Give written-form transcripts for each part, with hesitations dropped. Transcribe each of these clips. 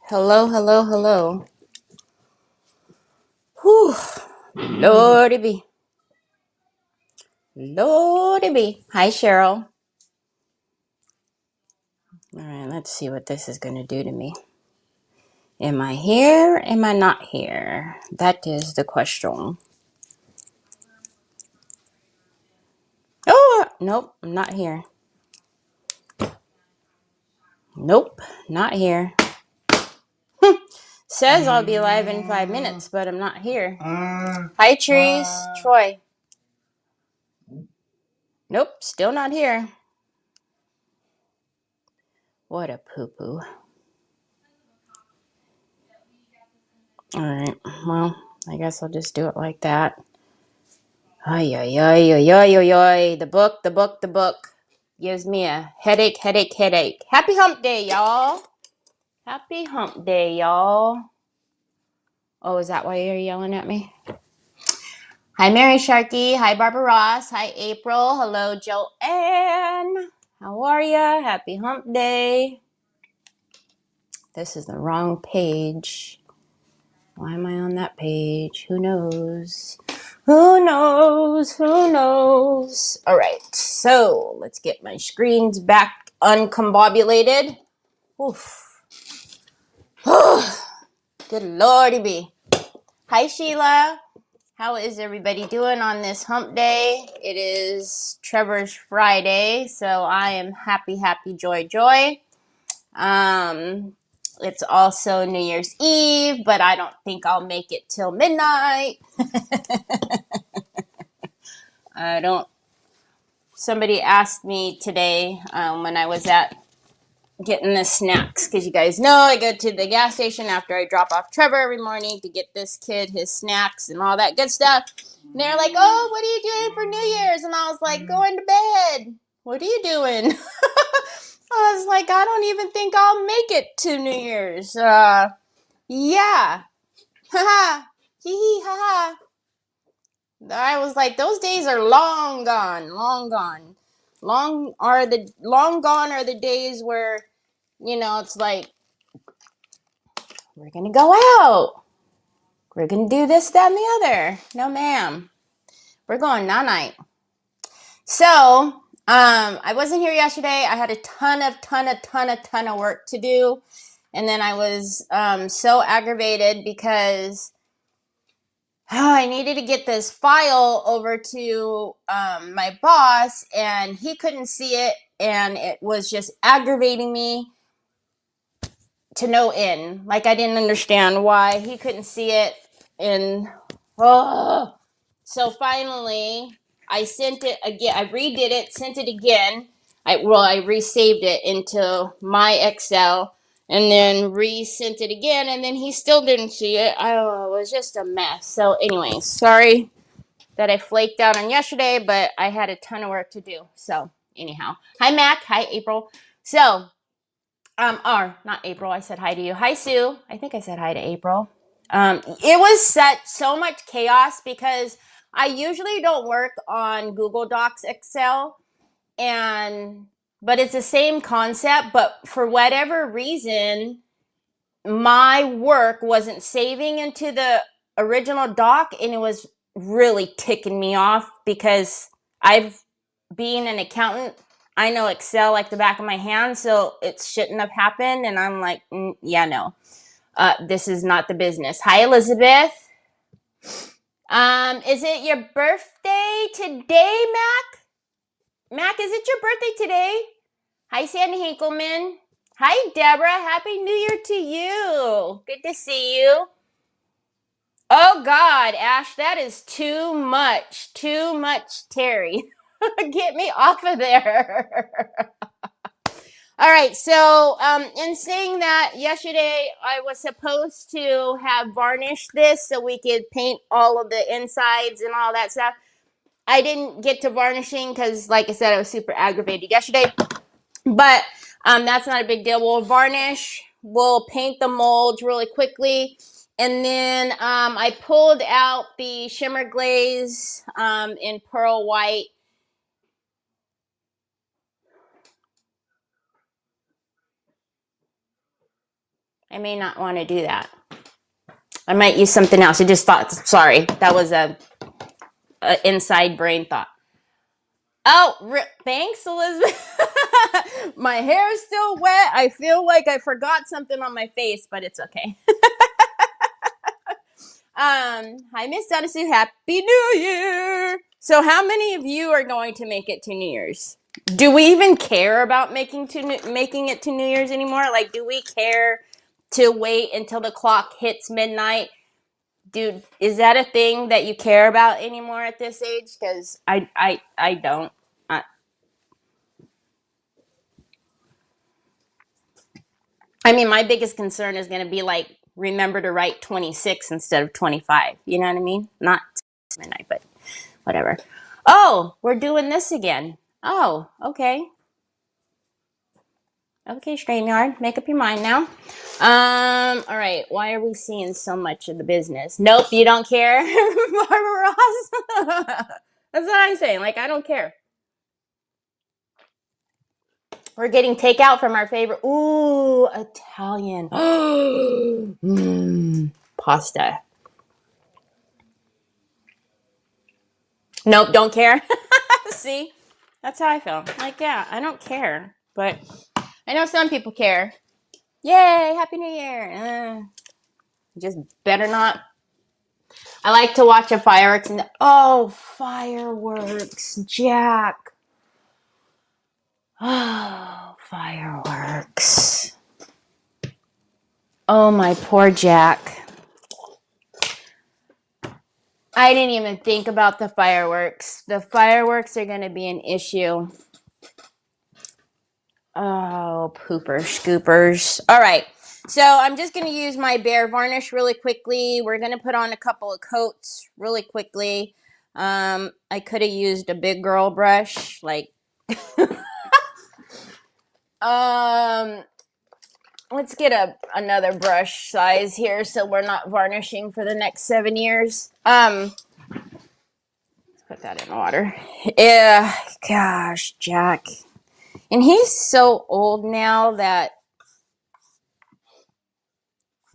Hello, hello, hello. Whew. Lordy be. Lordy be. Hi, Cheryl. All right, let's see what this is going to do to me. Am I here? Am I not here? That is the question. Oh, nope, I'm not here. Nope, not here. Says I'll be live in 5 minutes, but I'm not here. Hi, Trees. Troy. Nope, still not here. What a poo-poo. All right, well, I guess I'll just do it like that. Ay, ay, ay, ay, ay, ay, ay. The book gives me a headache. Happy hump day, y'all. Happy hump day, y'all. Oh, is that why you're yelling at me? Hi, Mary Sharkey. Hi, Barbara Ross. Hi, April. Hello, Joanne. How are ya? Happy hump day. This is the wrong page. Why am I on that page? Who knows? Who knows? Who knows? All right, so let's get my screens back uncombobulated. Oof. Good lordy be. Hi, Sheila. How is everybody doing on this hump day? It is Trevor's Friday, so I am happy, joy. It's also New Year's Eve, but I don't think I'll make it till midnight. I don't. Somebody asked me today when I was at getting the snacks, because you guys know I go to the gas station after I drop off Trevor every morning to get this kid his snacks and all that good stuff. And they're like, "Oh, what are you doing for New Year's?" And I was like, "Going to bed." What are you doing? I was like, I don't even think I'll make it to New Year's. Yeah. Haha. Hee hee haha. I was like, those days are long gone, long gone. Long gone are the days where, it's like, we're gonna go out. We're gonna do this, that, and the other. No, ma'am. We're going night. So, I wasn't here yesterday. I had a ton of work to do. And then I was so aggravated because I needed to get this file over to my boss, and he couldn't see it, and it was just aggravating me to no end. Like, I didn't understand why he couldn't see it, and so finally I sent it again. I redid it, sent it again. I resaved it into my Excel, and then resent it again, and then he still didn't see it. It was just a mess. So anyway, sorry that I flaked out on yesterday, but I had a ton of work to do. So anyhow, hi Mac, hi April. So or not April, I said hi to you. Hi Sue. I think I said hi to April. It was so much chaos because I usually don't work on Google Docs Excel, but it's the same concept, but for whatever reason my work wasn't saving into the original doc, and it was really ticking me off because I've being an accountant, I know Excel like the back of my hand, so it shouldn't have happened. And I'm like, yeah, no, this is not the business. Hi, Elizabeth. Is it your birthday today, Mac? Mac, is it your birthday today? Hi, Sandy Hinkleman. Hi, Deborah. Happy New Year to you. Good to see you. Oh, God, Ash, that is too much. Too much, Terry. Get me off of there. All right, so in saying that, yesterday I was supposed to have varnished this so we could paint all of the insides and all that stuff. I didn't get to varnishing because, like I said, I was super aggravated yesterday. But that's not a big deal. We'll varnish. We'll paint the molds really quickly. And then I pulled out the shimmer glaze in pearl white. I may not want to do that. I might use something else. I just thought, sorry, that was a inside brain thought. Oh, thanks, Elizabeth. My hair is still wet. I feel like I forgot something on my face, but it's okay. Hi, Miss Donna Sue. Happy New Year. So how many of you are going to make it to New Year's? Do we even care about making it to New Year's anymore? Like, do we care to wait until the clock hits midnight? Dude, is that a thing that you care about anymore at this age? Because I don't. I mean, my biggest concern is going to be like, remember to write 26 instead of 25. You know what I mean? Not midnight, but whatever. Oh, we're doing this again. Oh, okay. Okay, StreamYard, make up your mind now. All right. Why are we seeing so much of the business? Nope, you don't care, Barbara Ross. That's what I'm saying. Like, I don't care. We're getting takeout from our favorite. Ooh, Italian. Pasta. Nope, don't care. See, that's how I feel. Like, yeah, I don't care, but I know some people care. Yay, Happy New Year. Just better not. I like to watch a fireworks and oh, fireworks, Jack. Oh, fireworks. Oh, my poor Jack. I didn't even think about the fireworks. The fireworks are going to be an issue. Oh, pooper scoopers. All right. So I'm just going to use my Bear varnish really quickly. We're going to put on a couple of coats really quickly. I could have used a big girl brush. Like, let's get another brush size here so we're not varnishing for the next 7 years. Let's put that in water. Yeah, gosh, Jack. And he's so old now that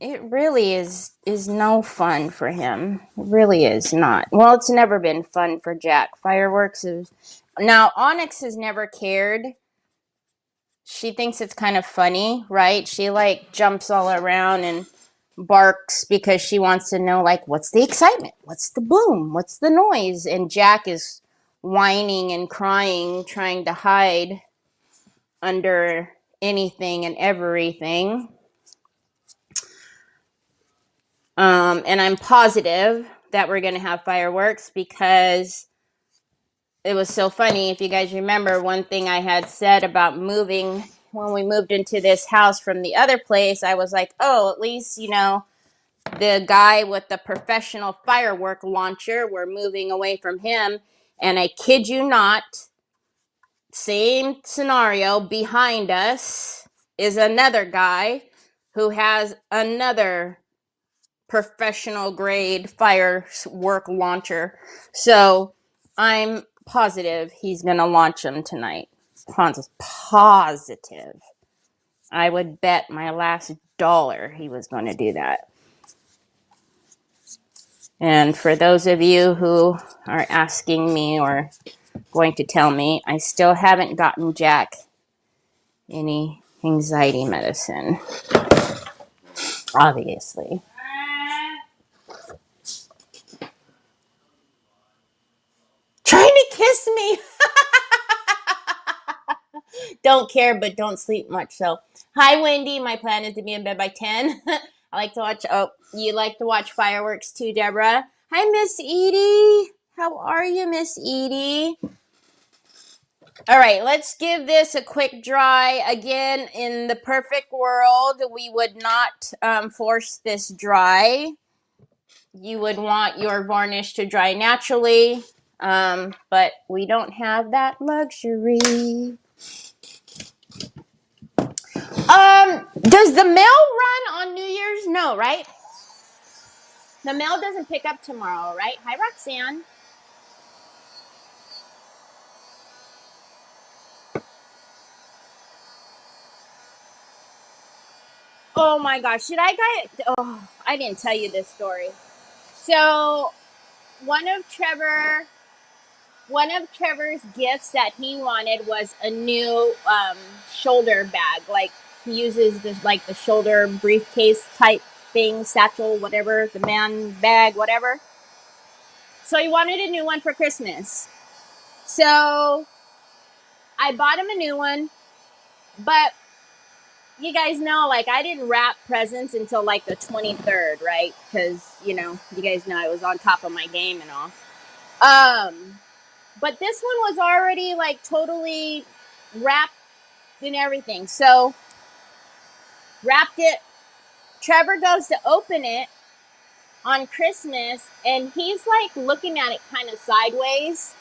it really is no fun for him. It really is not. Well, it's never been fun for Jack. Fireworks is... Now, Onyx has never cared. She thinks it's kind of funny, right? She, like, jumps all around and barks because she wants to know, like, what's the excitement? What's the boom? What's the noise? And Jack is whining and crying, trying to hide under anything and everything. And I'm positive that we're going to have fireworks because it was so funny. If you guys remember, one thing I had said about moving, when we moved into this house from the other place, I was like, oh, at least, you know, the guy with the professional firework launcher, we're moving away from him. And I kid you not, same scenario, behind us is another guy who has another professional grade firework launcher. So I'm positive he's going to launch them tonight. Positive. I would bet my last dollar he was going to do that. And for those of you who are asking me or going to tell me, I still haven't gotten Jack any anxiety medicine. Obviously. Trying to kiss me. Don't care, but don't sleep much. So, hi, Wendy. My plan is to be in bed by 10. I like to watch. Oh, you like to watch fireworks too, Deborah? Hi, Miss Edie. How are you, Miss Edie? All right, let's give this a quick dry. Again, in the perfect world, we would not force this dry. You would want your varnish to dry naturally, but we don't have that luxury. Does the mail run on New Year's? No, right? The mail doesn't pick up tomorrow, right? Hi, Roxanne. Oh my gosh, I didn't tell you this story. So one of Trevor one of Trevor's gifts that he wanted was a new shoulder bag. Like he uses the shoulder briefcase type thing, satchel, whatever, the man bag, whatever. So he wanted a new one for Christmas. So I bought him a new one, but you guys know, like, I didn't wrap presents until like the 23rd, right? Because, you guys know I was on top of my game and all. But this one was already like totally wrapped and everything. So wrapped it. Trevor goes to open it on Christmas and he's like looking at it kind of sideways.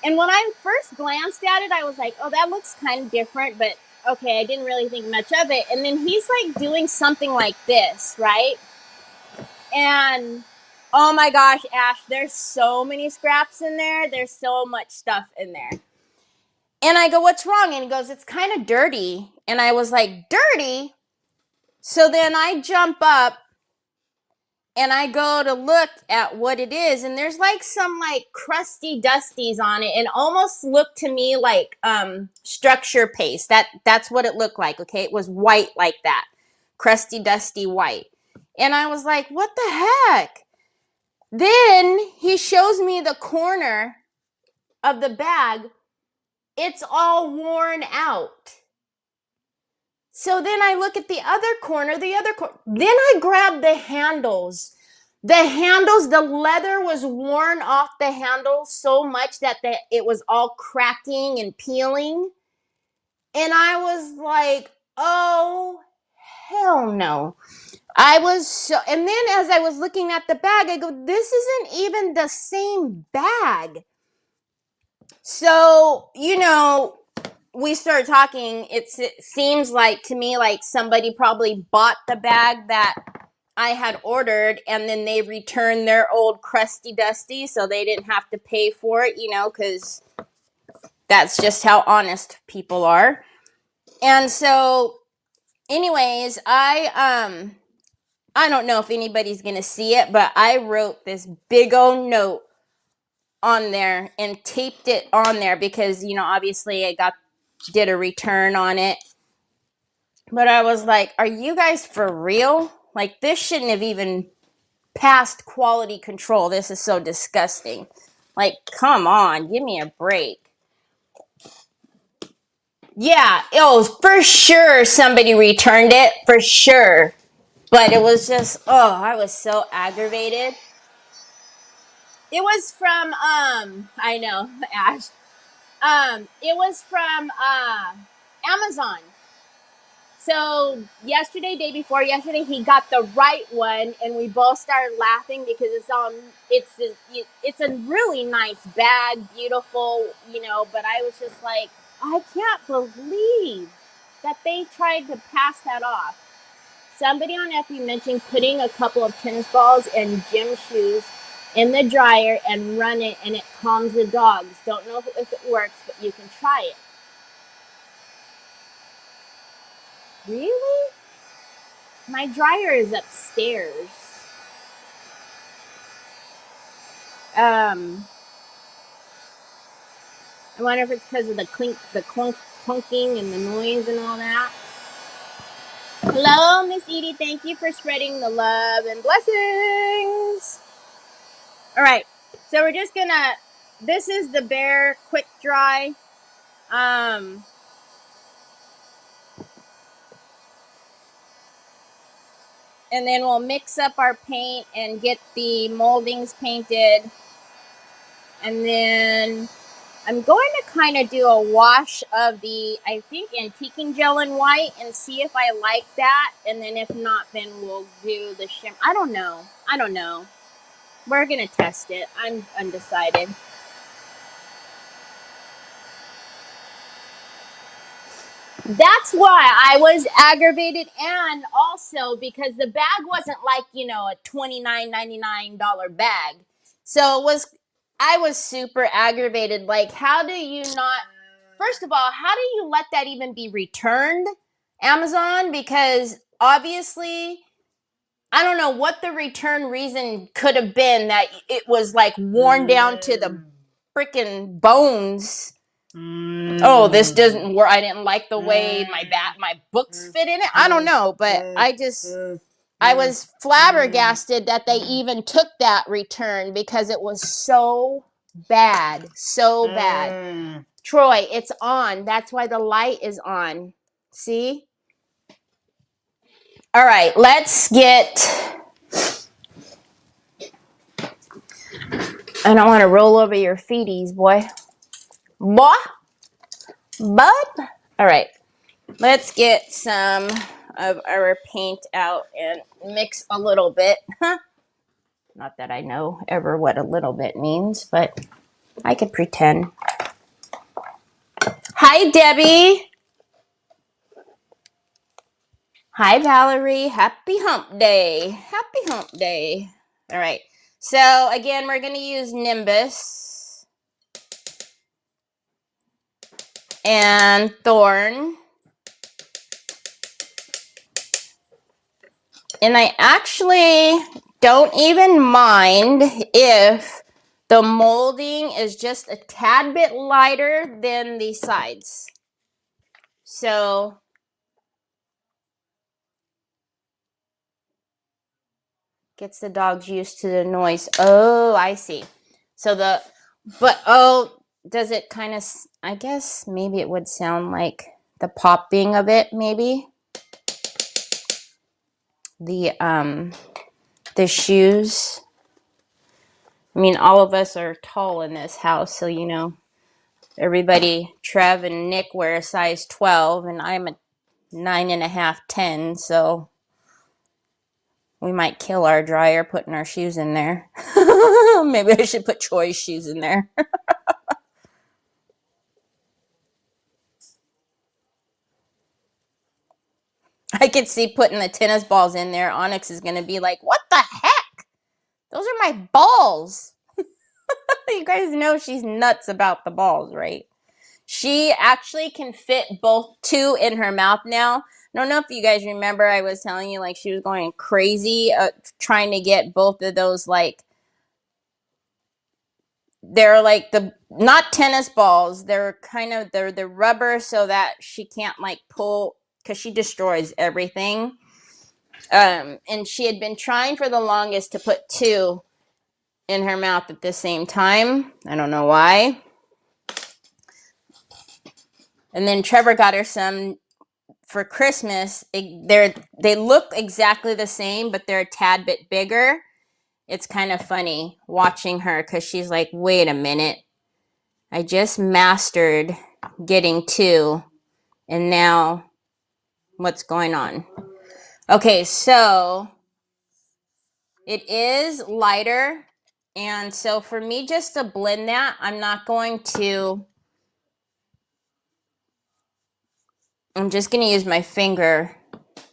And when I first glanced at it, I was like, oh, that looks kind of different, but okay, I didn't really think much of it. And then he's like doing something like this, right? And oh my gosh, Ash, there's so many scraps in there. There's so much stuff in there. And I go, what's wrong? And he goes, it's kind of dirty. And I was like, dirty? So then I jump up and I go to look at what it is. And there's like some like crusty dusties on it and almost looked to me like structure paste. That's what it looked like, okay? It was white like that. Crusty, dusty white. And I was like, what the heck? Then he shows me the corner of the bag. It's all worn out. So then I look at the other corner, then I grab the handles. The leather was worn off the handles so much that it was all cracking and peeling. And I was like, oh, hell no. And then as I was looking at the bag, I go, this isn't even the same bag. So, we started talking. It seems like to me like somebody probably bought the bag that I had ordered and then they returned their old crusty dusty so they didn't have to pay for it, because that's just how honest people are. And so anyways, I don't know if anybody's gonna see it, but I wrote this big old note on there and taped it on there because obviously I did a return on it. But I was like, are you guys for real? Like, this shouldn't have even passed quality control. This is so disgusting. Like, come on, give me a break. Yeah, it was for sure somebody returned it, for sure. But it was just, I was so aggravated. It was from, I know, Ash. It was from, Amazon. So day before yesterday, he got the right one, and we both started laughing because it's a really nice bag, beautiful, But I was just like, I can't believe that they tried to pass that off. Somebody on FB mentioned putting a couple of tennis balls and gym shoes in the dryer and run it, and it calms the dogs. Don't know if it works, but you can try it. Really? My dryer is upstairs. I wonder if it's because of the clunking and the noise and all that. Hello, Miss Edie. Thank you for spreading the love and blessings. All right. So we're just gonna. This is the Bear Quick Dry. And then we'll mix up our paint and get the moldings painted. And then I'm going to kind of do a wash of the, I think, antiquing gel in white and see if I like that. And then if not, then we'll do the shimmer. I don't know. We're going to test it. I'm undecided. That's why I was aggravated, and also because the bag wasn't like, a $29.99 bag. So I was super aggravated. Like, how do you not, first of all, how do you let that even be returned, Amazon? Because obviously, I don't know what the return reason could have been, that it was like worn down to the freaking bones. Oh, this doesn't work. I didn't like the way my books fit in it. I don't know, but I was flabbergasted that they even took that return because it was so bad. So bad. Troy, it's on. That's why the light is on. See? All right, let's get... I don't want to roll over your feeties, boy. Boy? Bud? All right, let's get some of our paint out and mix a little bit. Not that I know ever what a little bit means, but I could pretend. Hi, Debbie. Hi, Valerie. Happy hump day. Happy hump day. All right. So, again, we're going to use Nimbus and Thorn. And I actually don't even mind if the molding is just a tad bit lighter than the sides. So, gets the dogs used to the noise. Oh, I see. So does it kind of, I guess maybe it would sound like the popping of it, maybe. The shoes. I mean, all of us are tall in this house, so you know, everybody, Trev and Nick wear a size 12, and I'm a 9.5, 10, so we might kill our dryer putting our shoes in there. Maybe I should put Troy's shoes in there. I could see putting the tennis balls in there. Onyx is going to be like, what the heck? Those are my balls. You guys know she's nuts about the balls, right? She actually can fit both two in her mouth now. I don't know if you guys remember, I was telling you like she was going crazy trying to get both of those, like, they're like the, not tennis balls, they're kind of, they're the rubber so that she can't like pull, because she destroys everything. And she had been trying for the longest to put two in her mouth at the same time. I don't know why. And then Trevor got her some for Christmas. They look exactly the same, but they're a tad bit bigger. It's kind of funny watching her because she's like, wait a minute. I just mastered getting two, and now what's going on? Okay, so it is lighter, and so for me just to blend that, I'm just going to use my finger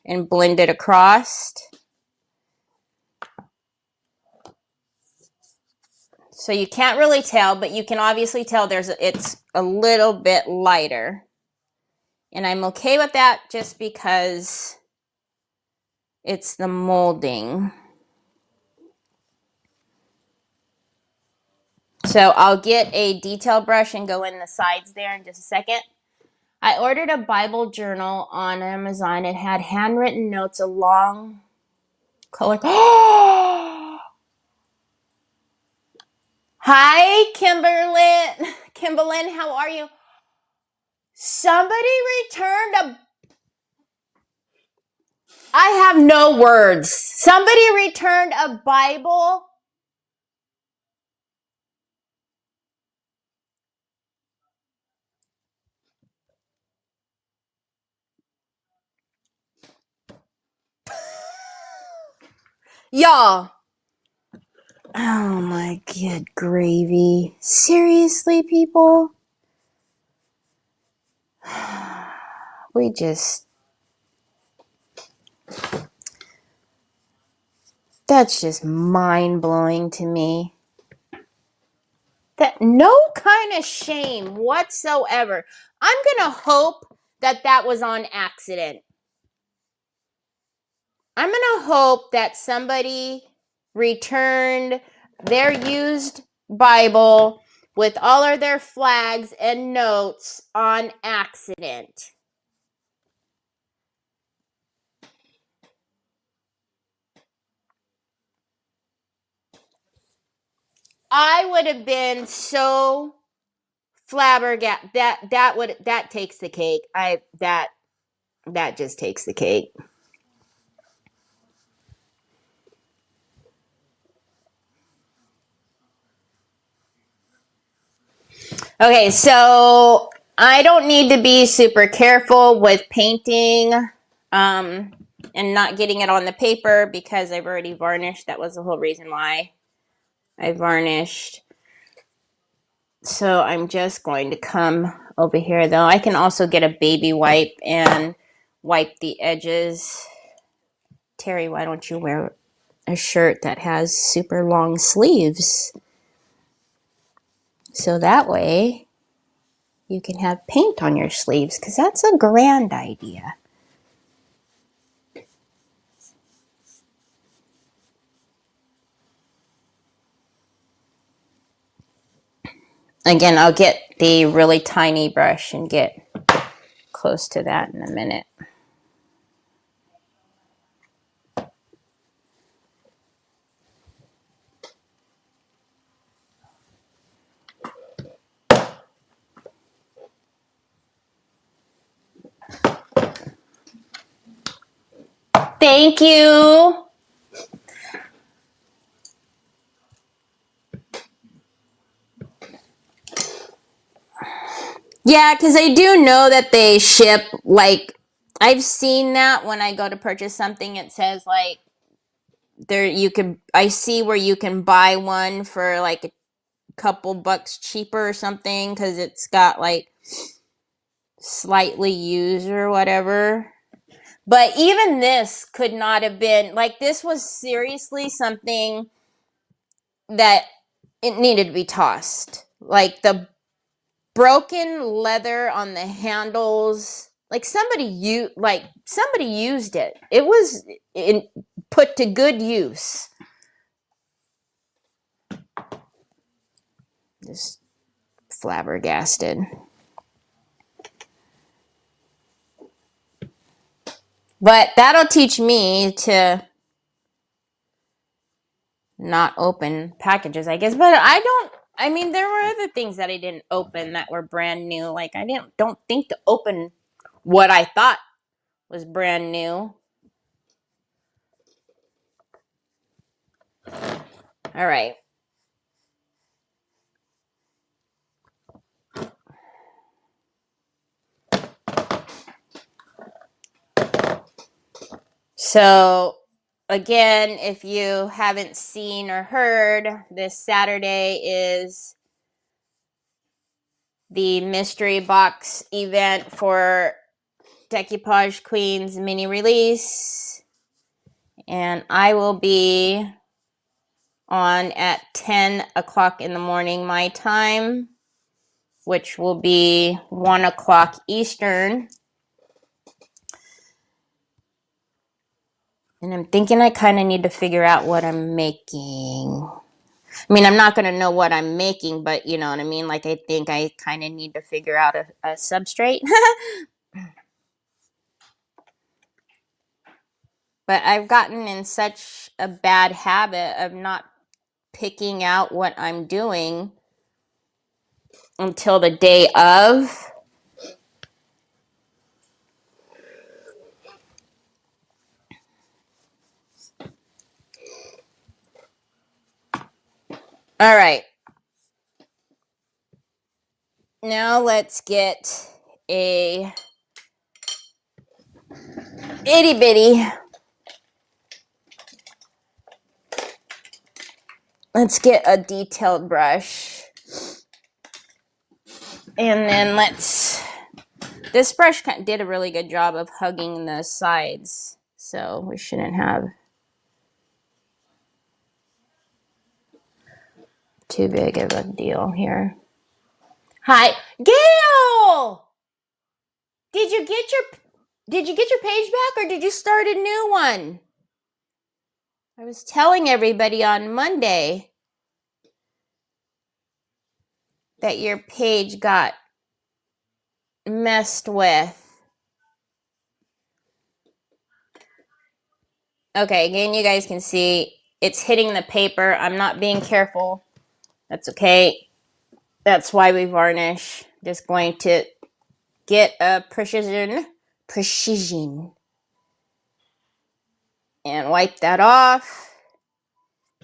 and blend it across. So you can't really tell, but you can obviously tell it's a little bit lighter. And I'm okay with that just because it's the molding. So I'll get a detail brush and go in the sides there in just a second. I ordered a Bible journal on Amazon. It had handwritten notes, a long color. Hi, Kimberlyn. Kimberlyn, how are you? Somebody returned a... I have no words. Somebody returned a Bible. Y'all. Oh my good gravy. Seriously, people? We just... That's just mind-blowing to me. That no kind of shame whatsoever. I'm going to hope that that was on accident. I'm going to hope that somebody returned their used Bible with all of their flags and notes on accident. I would have been so flabbergasted. That takes the cake. That just takes the cake. Okay, so I don't need to be super careful with painting and not getting it on the paper because I've already varnished. That was the whole reason why I varnished. So I'm just going to come over here, though. I can also get a baby wipe and wipe the edges. Terry, why don't you wear a shirt that has super long sleeves? So that way you can have paint on your sleeves, because that's a grand idea. Again, I'll get the really tiny brush and get close to that in a minute. Thank you. Yeah, because I do know that they ship, like, I've seen that when I go to purchase something, it says, like, I see where you can buy one for, like, a couple bucks cheaper or something, because it's got, like, slightly used or whatever. But even this could not have been, like, this was seriously something that it needed to be tossed. Like, the broken leather on the handles, like somebody used it. It was put to good use. Just flabbergasted. But that'll teach me to not open packages, I guess. But I mean, there were other things that I didn't open that were brand new. Like, I don't think to open what I thought was brand new. All right. So, again, if you haven't seen or heard, this Saturday is the mystery box event for Decoupage Queen's mini release. And I will be on at 10 o'clock in the morning my time, which will be 1 o'clock Eastern. And I'm thinking I kind of need to figure out what I'm making. I mean, I'm not going to know what I'm making, but you know what I mean? Like, I think I kind of need to figure out a substrate. But I've gotten in such a bad habit of not picking out what I'm doing until the day of. All right. Now let's get a itty bitty. Let's get a detailed brush. And then this brush did a really good job of hugging the sides. So we shouldn't have too big of a deal here. Hi, Gail! Did you get your page back, or did you start a new one? I was telling everybody on Monday that your page got messed with. Okay, again, you guys can see it's hitting the paper. I'm not being careful. That's okay. That's why we varnish. Just going to get a precision, and wipe that off.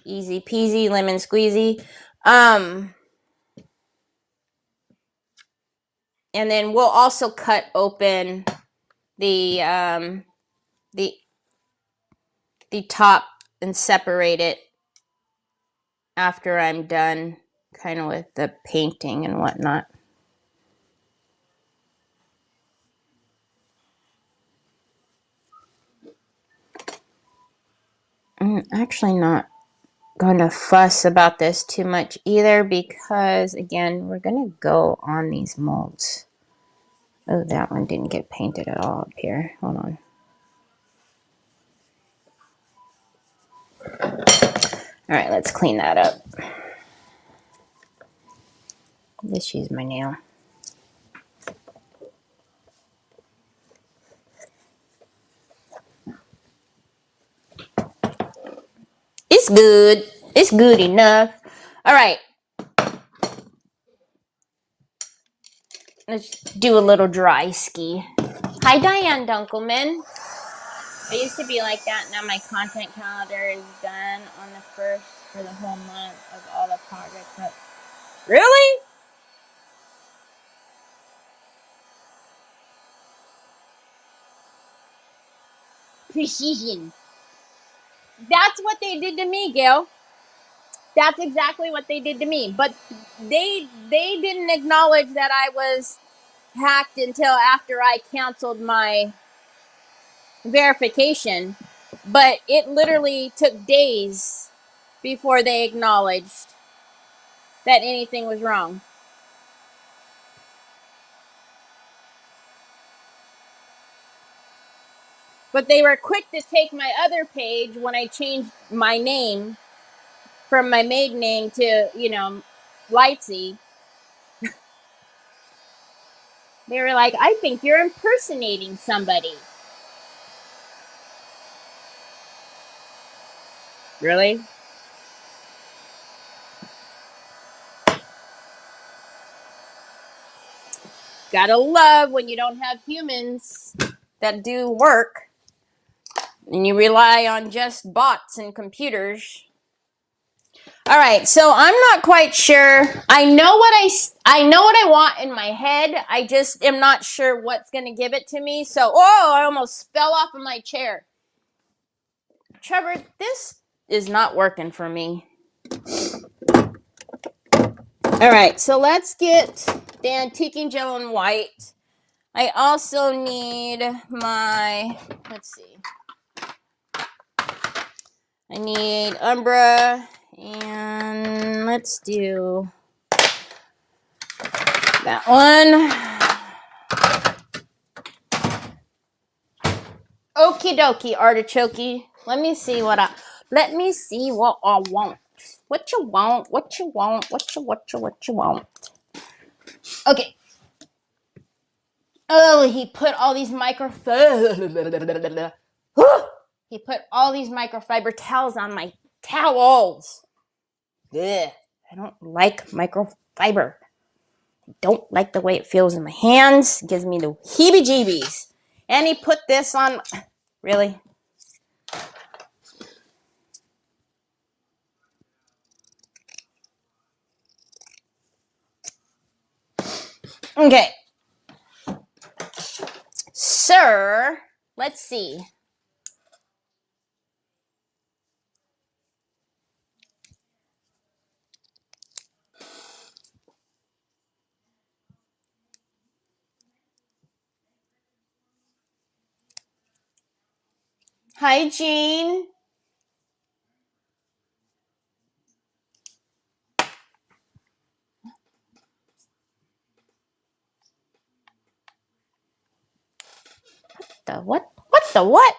Easy peasy, lemon squeezy. And then we'll also cut open the the top and separate it after I'm done kind of with the painting and whatnot. I'm actually not going to fuss about this too much either because, again, we're going to go on these molds. Oh, that one didn't get painted at all up here. Hold on. All right, let's clean that up. Just use my nail. It's good. It's good enough. All right. Let's do a little dry ski. Hi, Diane Dunkelman. I used to be like that. Now my content calendar is done on the 1st for the whole month of all the projects. But really? Precision. That's what they did to me, Gail. That's exactly what they did to me. But they didn't acknowledge that I was hacked until after I canceled my verification. But it literally took days before they acknowledged that anything was wrong. But they were quick to take my other page when I changed my name from my maiden name to, Lightsy. They were like, I think you're impersonating somebody. Really? Gotta love when you don't have humans that do work and you rely on just bots and computers. All right, so I'm not quite sure. I know what I want in my head. I just am not sure what's going to give it to me. So, I almost fell off of my chair. Trevor, this is not working for me. All right, so let's get the antiquing gel in white. I also need let's see. I need Umbra, and let's do that one. Okie dokie, artichoke. Let me see what I want. What you want? What you want? What you want? Okay. Oh, he put all these He put all these microfiber towels on my towels. Ugh. I don't like microfiber. I don't like the way it feels in my hands. It gives me the heebie-jeebies. And he put this on. Really? Okay. Sir, let's see. Hi, Jean. The what? What the what?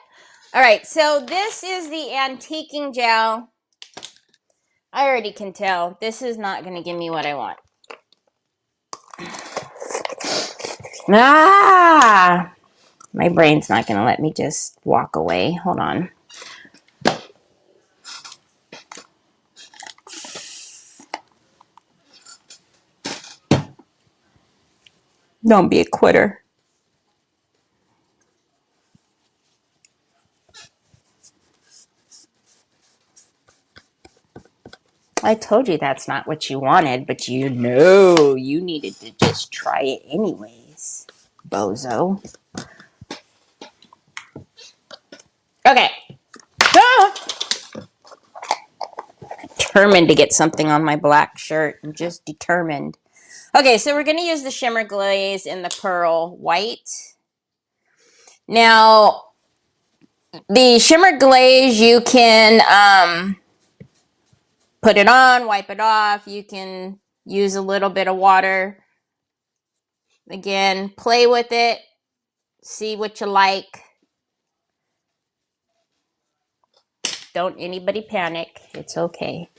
All right, so this is the antiquing gel. I already can tell this is not going to give me what I want. Ah! My brain's not going to let me just walk away. Hold on. Don't be a quitter. I told you that's not what you wanted, but you know you needed to just try it anyways, bozo. Okay. Ah! Determined to get something on my black shirt. I'm just determined. Okay, so we're going to use the shimmer glaze in the pearl white. Now, the shimmer glaze, you can put it on, wipe it off. You can use a little bit of water. Again, play with it. See what you like. Don't anybody panic. It's okay.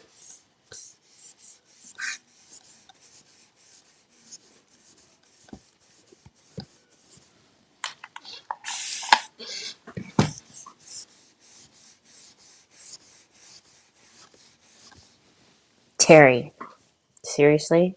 Terry, seriously?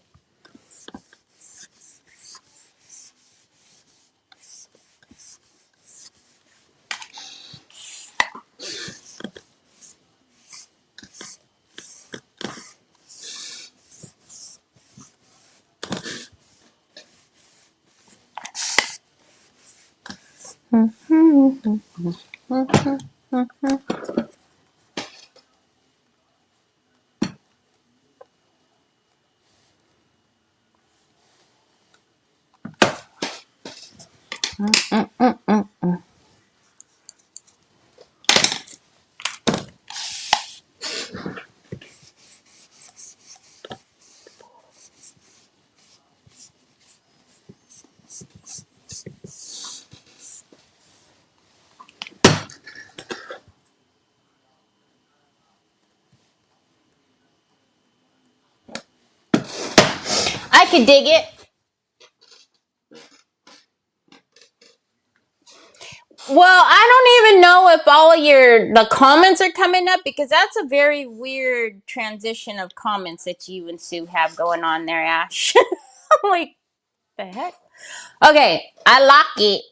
I could dig it. Well, I don't even know if all of the comments are coming up because that's a very weird transition of comments that you and Sue have going on there, Ash. I'm like, the heck? Okay, I like it.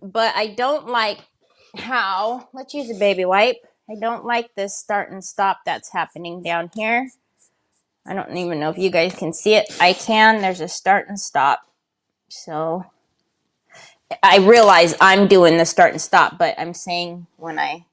But I don't like how, let's use a baby wipe. I don't like this start and stop that's happening down here. I don't even know if you guys can see it. I can. There's a start and stop. So I realize I'm doing the start and stop, but I'm saying when I...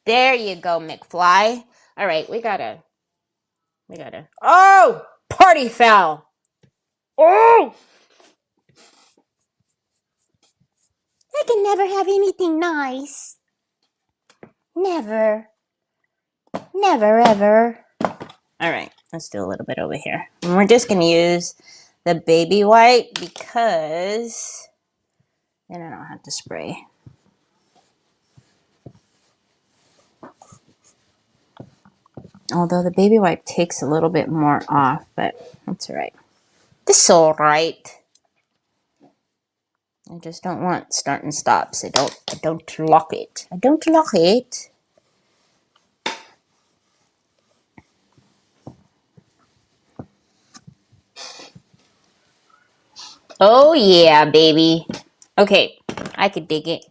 There you go, McFly. All right, we gotta... Oh! Party foul! Oh! I can never have anything nice. Never. Never, ever. All right, let's do a little bit over here. And we're just going to use the baby white because then I don't have to spray. Although the baby wipe takes a little bit more off, but that's all right. This is all right. I just don't want start and stops. I don't lock it. I don't lock it. Oh yeah, baby. Okay, I could dig it.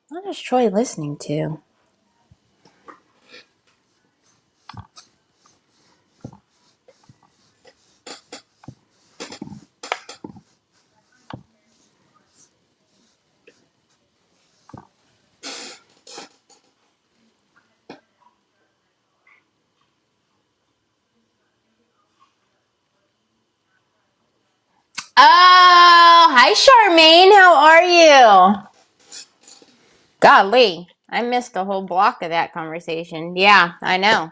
What is Troy listening to? Charmaine. How are you? Golly, I missed a whole block of that conversation. Yeah, I know.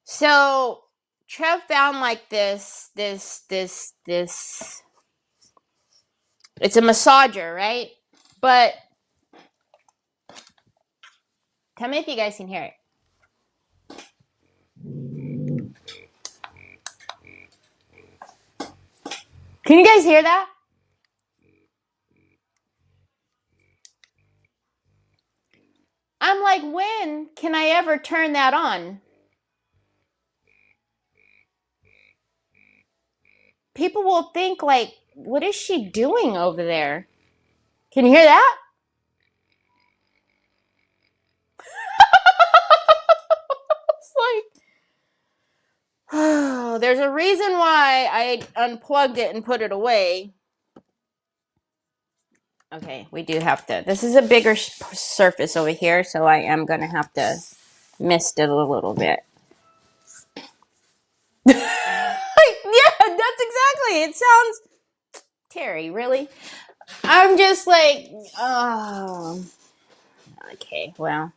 So Trev found like this. It's a massager, right? But tell me if you guys can hear it. Can you guys hear that? I'm like, when can I ever turn that on? People will think like, what is she doing over there? Can you hear that? It's like, oh, there's a reason why I unplugged it and put it away. Okay, we do have to. This is a bigger surface over here, so I am going to have to mist it a little bit. Yeah, that's exactly. It sounds... Terry, really? I'm just like, oh. Okay, well.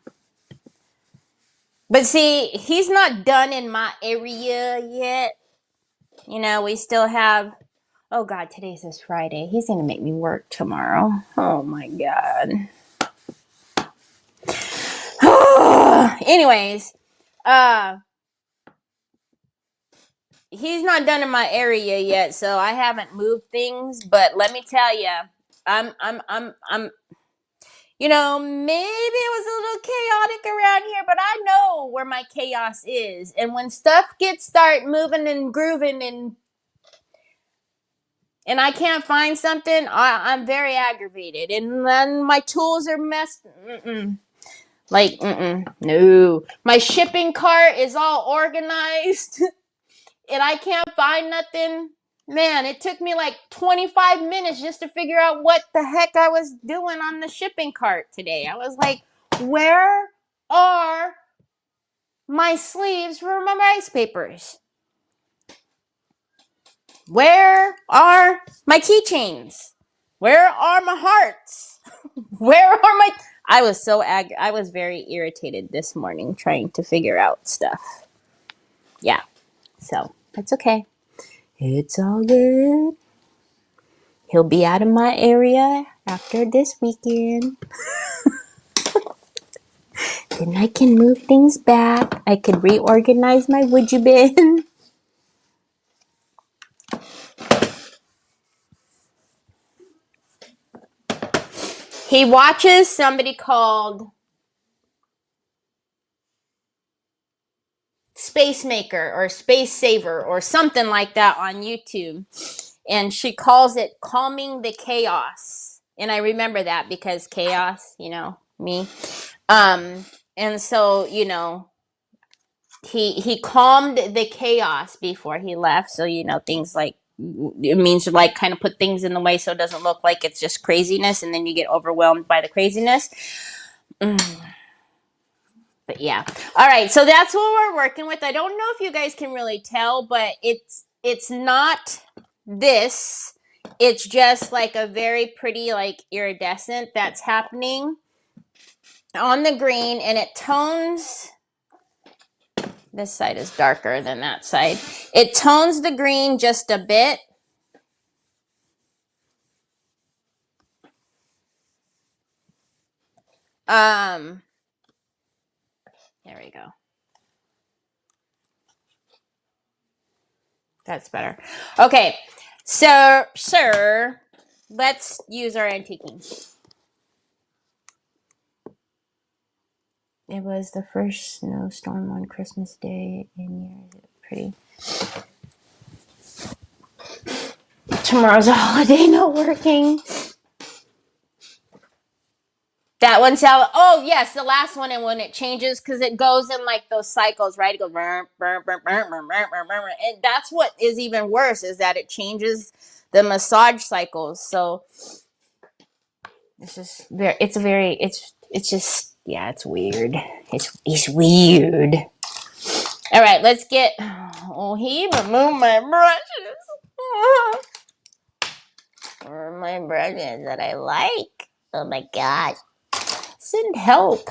But see, he's not done in my area yet. You know, we still have... Oh, God, today's this Friday. He's going to make me work tomorrow. Oh, my God. Anyways, he's not done in my area yet, so I haven't moved things. But let me tell you, I'm. You know, maybe it was a little chaotic around here, but I know where my chaos is. And when stuff start moving and grooving and I can't find something, I'm very aggravated. And then my tools are messed. No. My shipping cart is all organized and I can't find nothing. Man, it took me like 25 minutes just to figure out what the heck I was doing on the shipping cart today. I was like, where are my sleeves for my rice papers? Where are my keychains? Where are my hearts? Where are my... I was very irritated this morning trying to figure out stuff. Yeah, so that's okay. It's all good. He'll be out of my area after this weekend. Then I can move things back. I could reorganize my woodgie bin. He watches somebody called Space Maker or Space Saver or something like that on YouTube. And she calls it Calming the Chaos. And I remember that because chaos, you know, me. And so, you know, he calmed the chaos before he left. So, you know, things like, it means to like kind of put things in the way so it doesn't look like it's just craziness and then you get overwhelmed by the craziness. But yeah. All right. So that's what we're working with. I don't know if you guys can really tell, but it's not this. It's just like a very pretty like iridescent that's happening on the green, and it tones... This side is darker than that side. It tones the green just a bit. There we go. That's better. Okay, so, sir, let's use our antiquing. It was the first snowstorm on Christmas Day in years. Pretty. Tomorrow's a holiday, not working. That one's how... Oh, yes, the last one, and when it changes, because it goes in like those cycles, right? It goes... And that's what is even worse, is that it changes the massage cycles. So it's just very... It's just... Yeah, it's weird. It's weird. All right, let's get... Oh, he even moved my brushes. Where are my brushes that I like? Oh my god. Send help.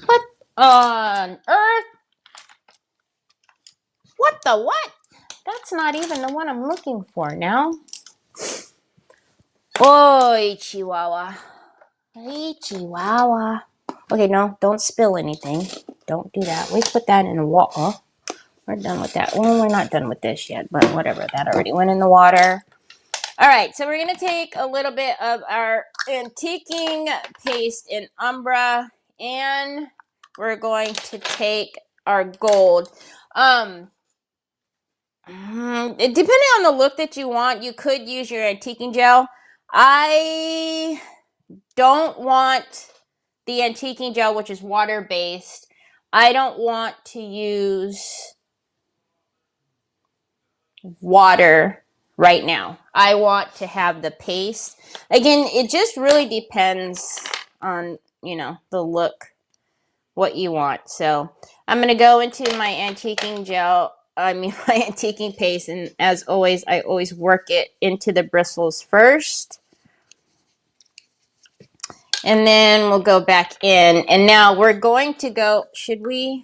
What on earth? What the what? That's not even the one I'm looking for now. Oi, Chihuahua. Hey, Chihuahua. Okay, no, don't spill anything. Don't do that. We put that in the water. We're done with that. Well, we're not done with this yet, but whatever. That already went in the water. All right, so we're going to take a little bit of our antiquing paste in Umbra, and we're going to take our gold. Depending on the look that you want, you could use your antiquing gel. I don't want the antiquing gel, which is water-based. I don't want to use water right now. I want to have the paste. Again, it just really depends on, the look, what you want. So I'm going to go into my antiquing gel, my antiquing paste, and as always, I always work it into the bristles first. And then we'll go back in. And now we're going to go,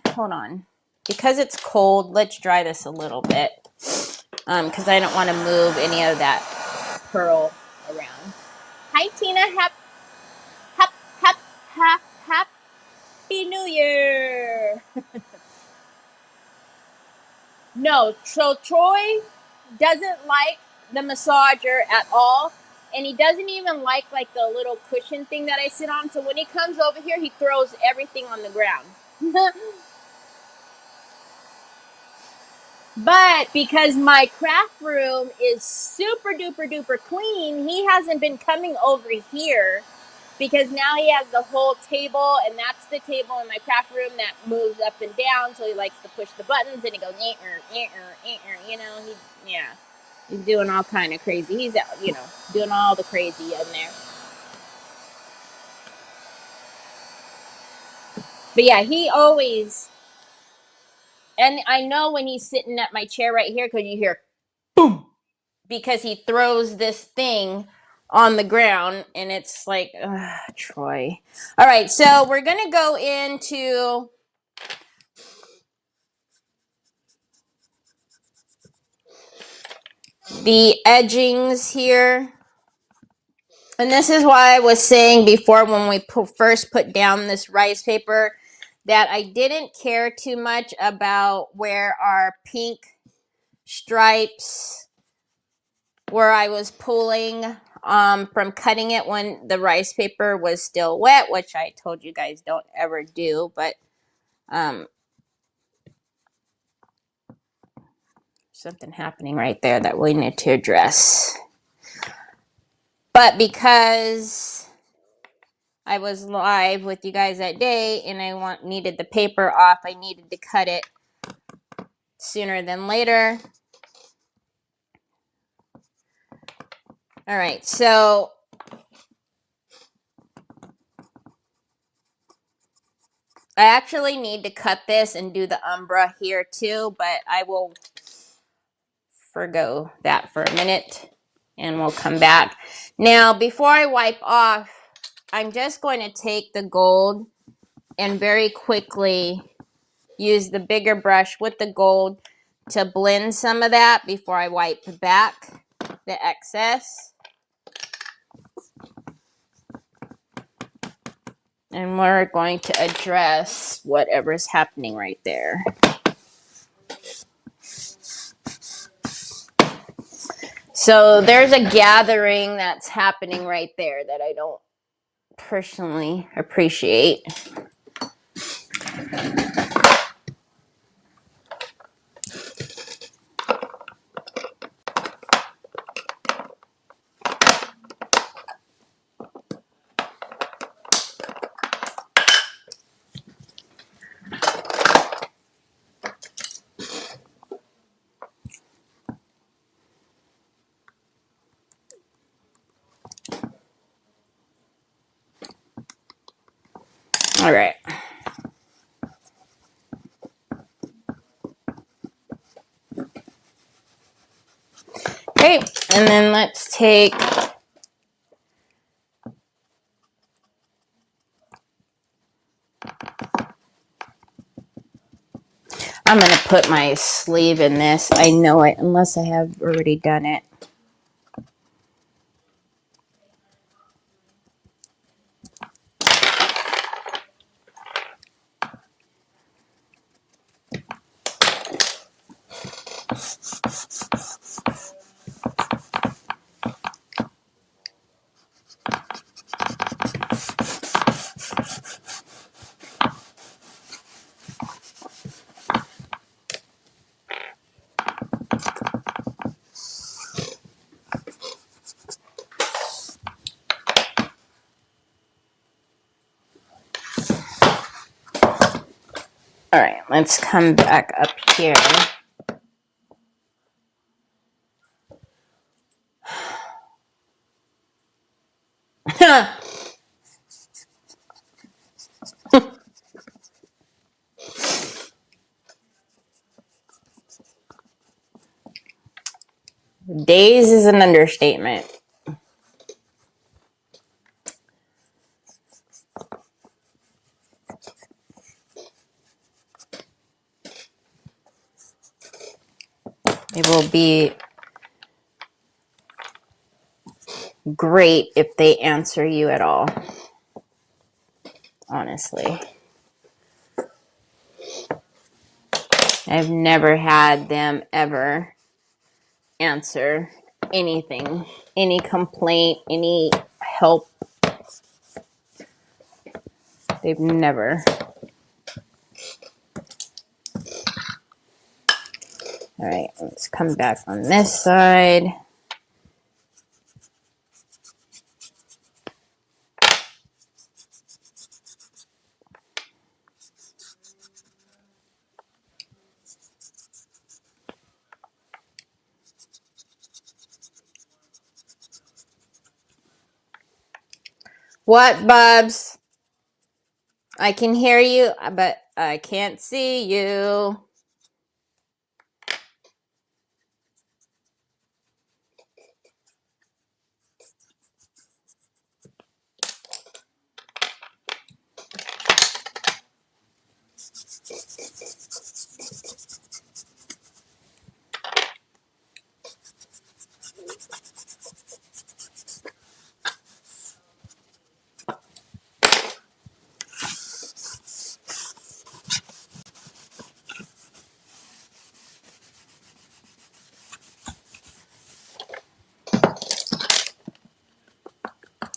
hold on. Because it's cold, let's dry this a little bit. Because I don't want to move any of that pearl around. Hi, Tina. Happy New Year. No, so Troy doesn't like the massager at all. And he doesn't even like the little cushion thing that I sit on. So when he comes over here, he throws everything on the ground. But because my craft room is super duper duper clean, he hasn't been coming over here because now he has the whole table, and that's the table in my craft room that moves up and down. So he likes to push the buttons, and he goes, he's doing all kind of crazy. He's out, doing all the crazy in there. But yeah, he always, and I know when he's sitting at my chair right here, because you hear boom, because he throws this thing on the ground, and it's like, Troy. All right, so we're going to go into the edgings here. And this is why I was saying before when we first put down this rice paper that I didn't care too much about where our pink stripes, where I was pulling from cutting it when the rice paper was still wet, which I told you guys don't ever do, but something happening right there that we need to address. But because I was live with you guys that day and I needed the paper off, I needed to cut it sooner than later. All right, so I actually need to cut this and do the Umbra here too, but I will forgo that for a minute and we'll come back. Now, before I wipe off, I'm just going to take the gold and very quickly use the bigger brush with the gold to blend some of that before I wipe back the excess. And we're going to address whatever's happening right there. So there's a gathering that's happening right there that I don't personally appreciate. All right. Okay, and then let's take I'm going to put my sleeve in this. I know it, unless I have already done it. All right, let's come back up here. Days is an understatement. It will be great if they answer you at all. Honestly. I've never had them ever answer anything, any complaint, any help. They've never. All right, let's come back on this side. What, Bubs? I can hear you, but I can't see you.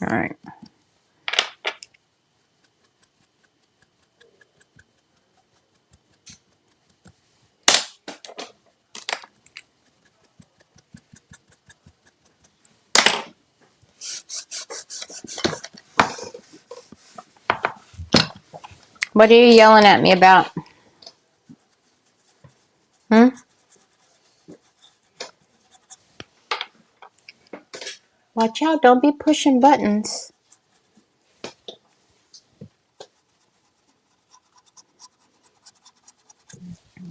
All right. What are you yelling at me about? Hmm? Watch out, don't be pushing buttons.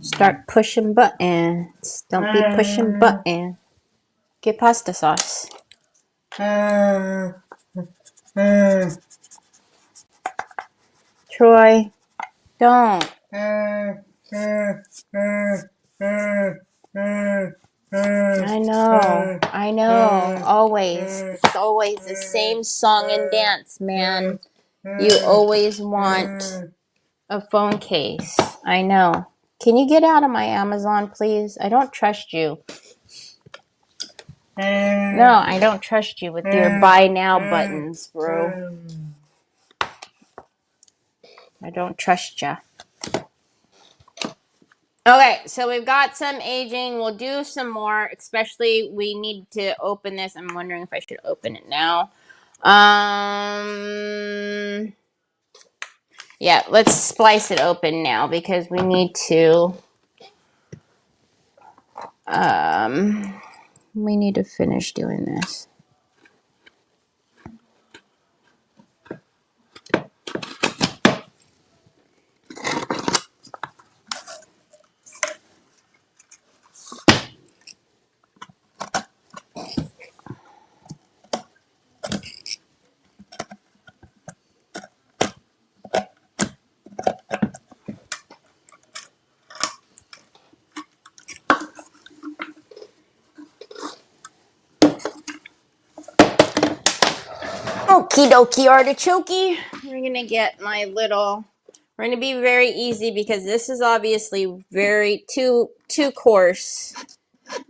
Start pushing buttons. Don't be pushing buttons. Get pasta sauce. Troy, don't. I know. Always. It's always the same song and dance, man. You always want a phone case. I know. Can you get out of my Amazon, please? I don't trust you. No, I don't trust you with your buy now buttons, bro. I don't trust you. Okay, so we've got some aging. We'll do some more, especially we need to open this. I'm wondering if I should open it now. Yeah, let's splice it open now because we need to finish doing this. Okie dokie artichoke. We're gonna get my little. We're gonna be very easy because this is obviously very too coarse.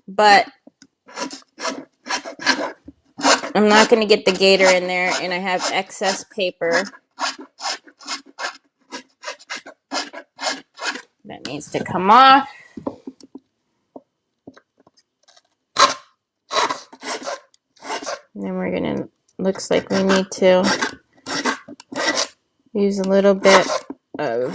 But I'm not gonna get the gator in there, and I have excess paper that needs to come off. And then we're gonna. Looks like we need to use a little bit of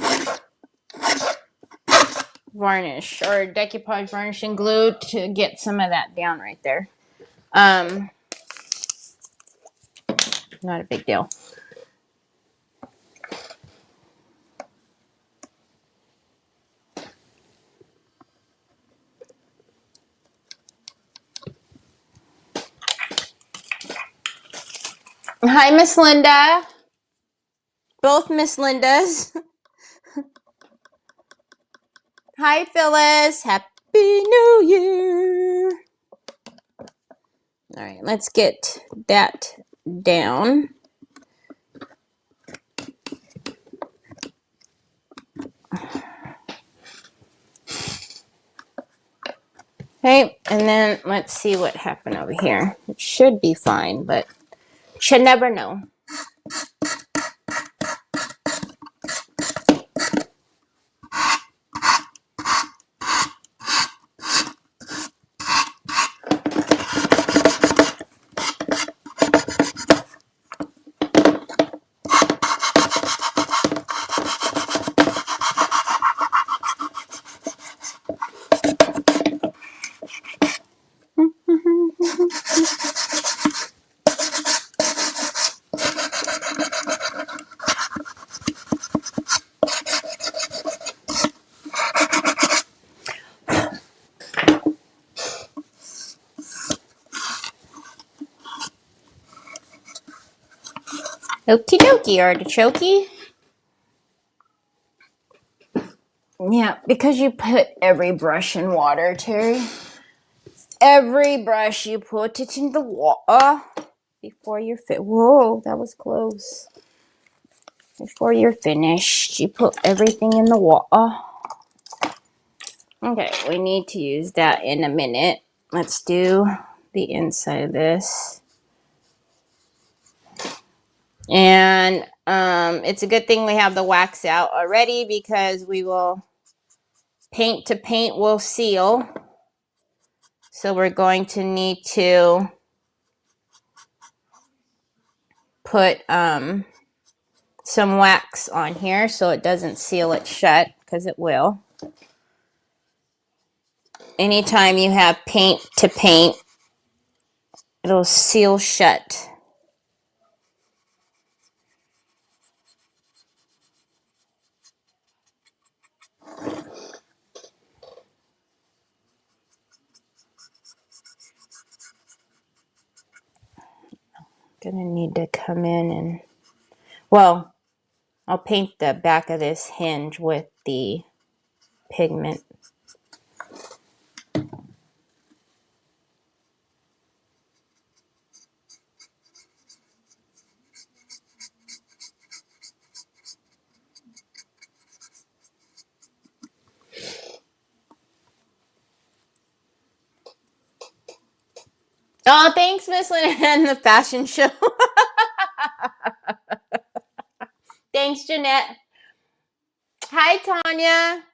varnish or decoupage varnishing glue to get some of that down right there. Not a big deal. Hi, Miss Linda. Both Miss Lindas. Hi, Phyllis. Happy New Year. All right, let's get that down. Okay, and then let's see what happened over here. It should be fine, but should never know. Okie dokie, artichoke. Yeah, because you put every brush in water, Terry. Every brush you put it in the water before you're whoa, that was close. Before you're finished, you put everything in the water. Okay, we need to use that in a minute. Let's do the inside of this. And it's a good thing we have the wax out already because we will paint to paint will seal. So we're going to need to put some wax on here so it doesn't seal it shut, because it will. Anytime you have paint to paint, it'll seal shut. Gonna need to come in and, well, I'll paint the back of this hinge with the pigment. Oh, thanks, Miss Lynn, and the fashion show. Thanks, Jeanette. Hi, Tanya.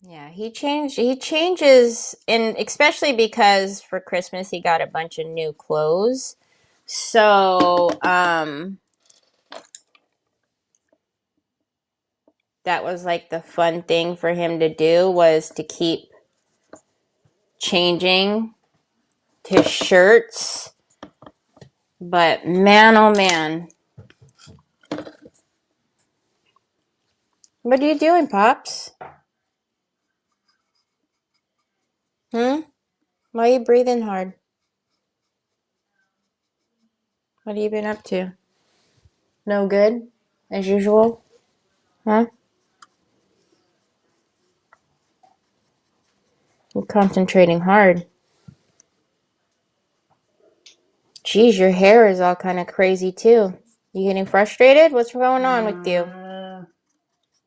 Yeah, he changes, and especially because for Christmas he got a bunch of new clothes. So, that was like the fun thing for him to do, was to keep changing his shirts. But man, oh man. What are you doing, Pops? Why are you breathing hard? What have you been up to? No good, as usual? Huh? You're concentrating hard. Geez, your hair is all kind of crazy too. You getting frustrated? What's going on with you?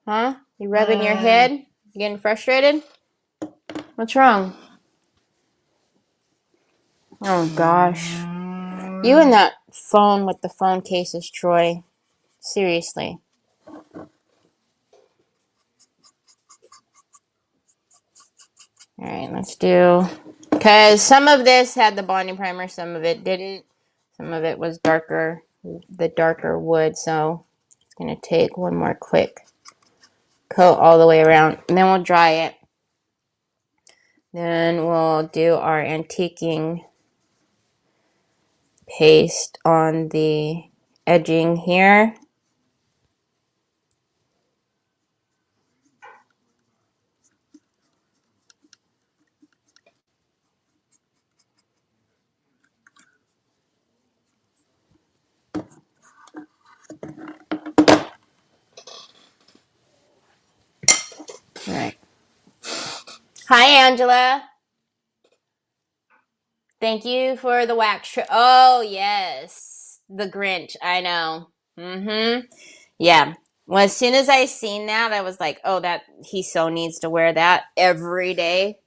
Huh? You rubbing your head? You getting frustrated? What's wrong? Oh gosh. You and that phone with the phone cases, Troy. Seriously. Alright, let's do... Because some of this had the bonding primer, some of it didn't. Some of it was darker, the darker wood, so it's going to take one more quick coat all the way around. And then we'll dry it. Then we'll do our antiquing paste on the edging here. All right. Hi, Angela. Thank you for the wax. Oh, yes. The Grinch. I know. Mm-hmm. Yeah. Well, as soon as I seen that, I was like, oh, that he so needs to wear that every day.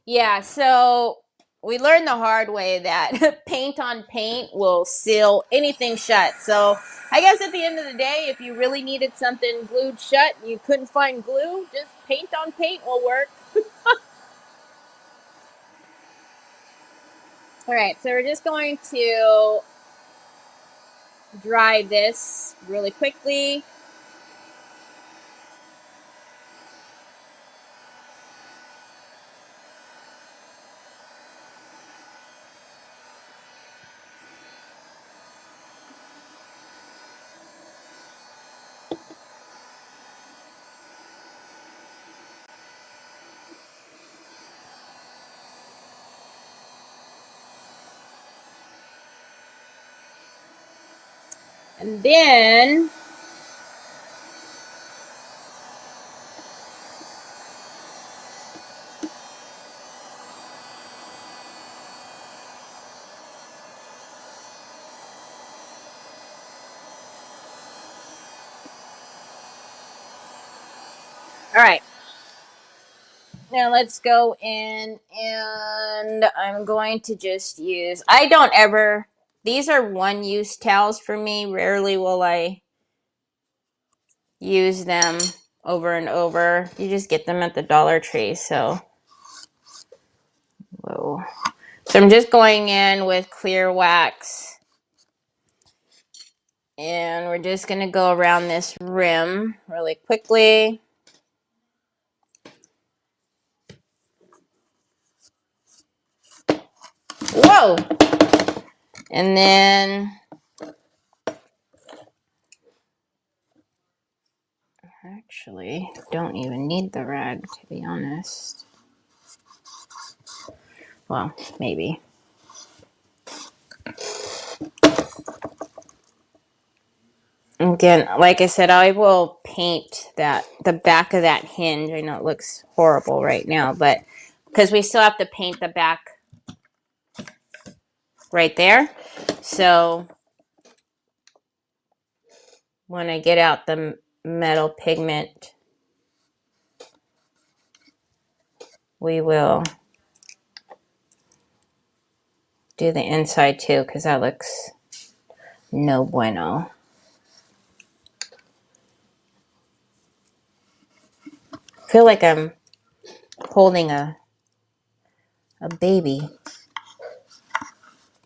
Yeah, so we learned the hard way that paint on paint will seal anything shut. So I guess at the end of the day, if you really needed something glued shut and you couldn't find glue, just paint on paint will work. All right, so we're just going to dry this really quickly. And then all right. Now let's go in and I'm going to just use, I don't ever, these are one use towels for me. Rarely will I use them over and over. You just get them at the Dollar Tree, so. Whoa. So I'm just going in with clear wax. And we're just going to go around this rim really quickly. Whoa! And then actually don't even need the rag, to be honest. Well, maybe. Again, like I said, I will paint the back of that hinge. I know it looks horrible right now, but because we still have to paint the back right there. So when I get out the metal pigment, we will do the inside too, because that looks no bueno. I feel like I'm holding a baby,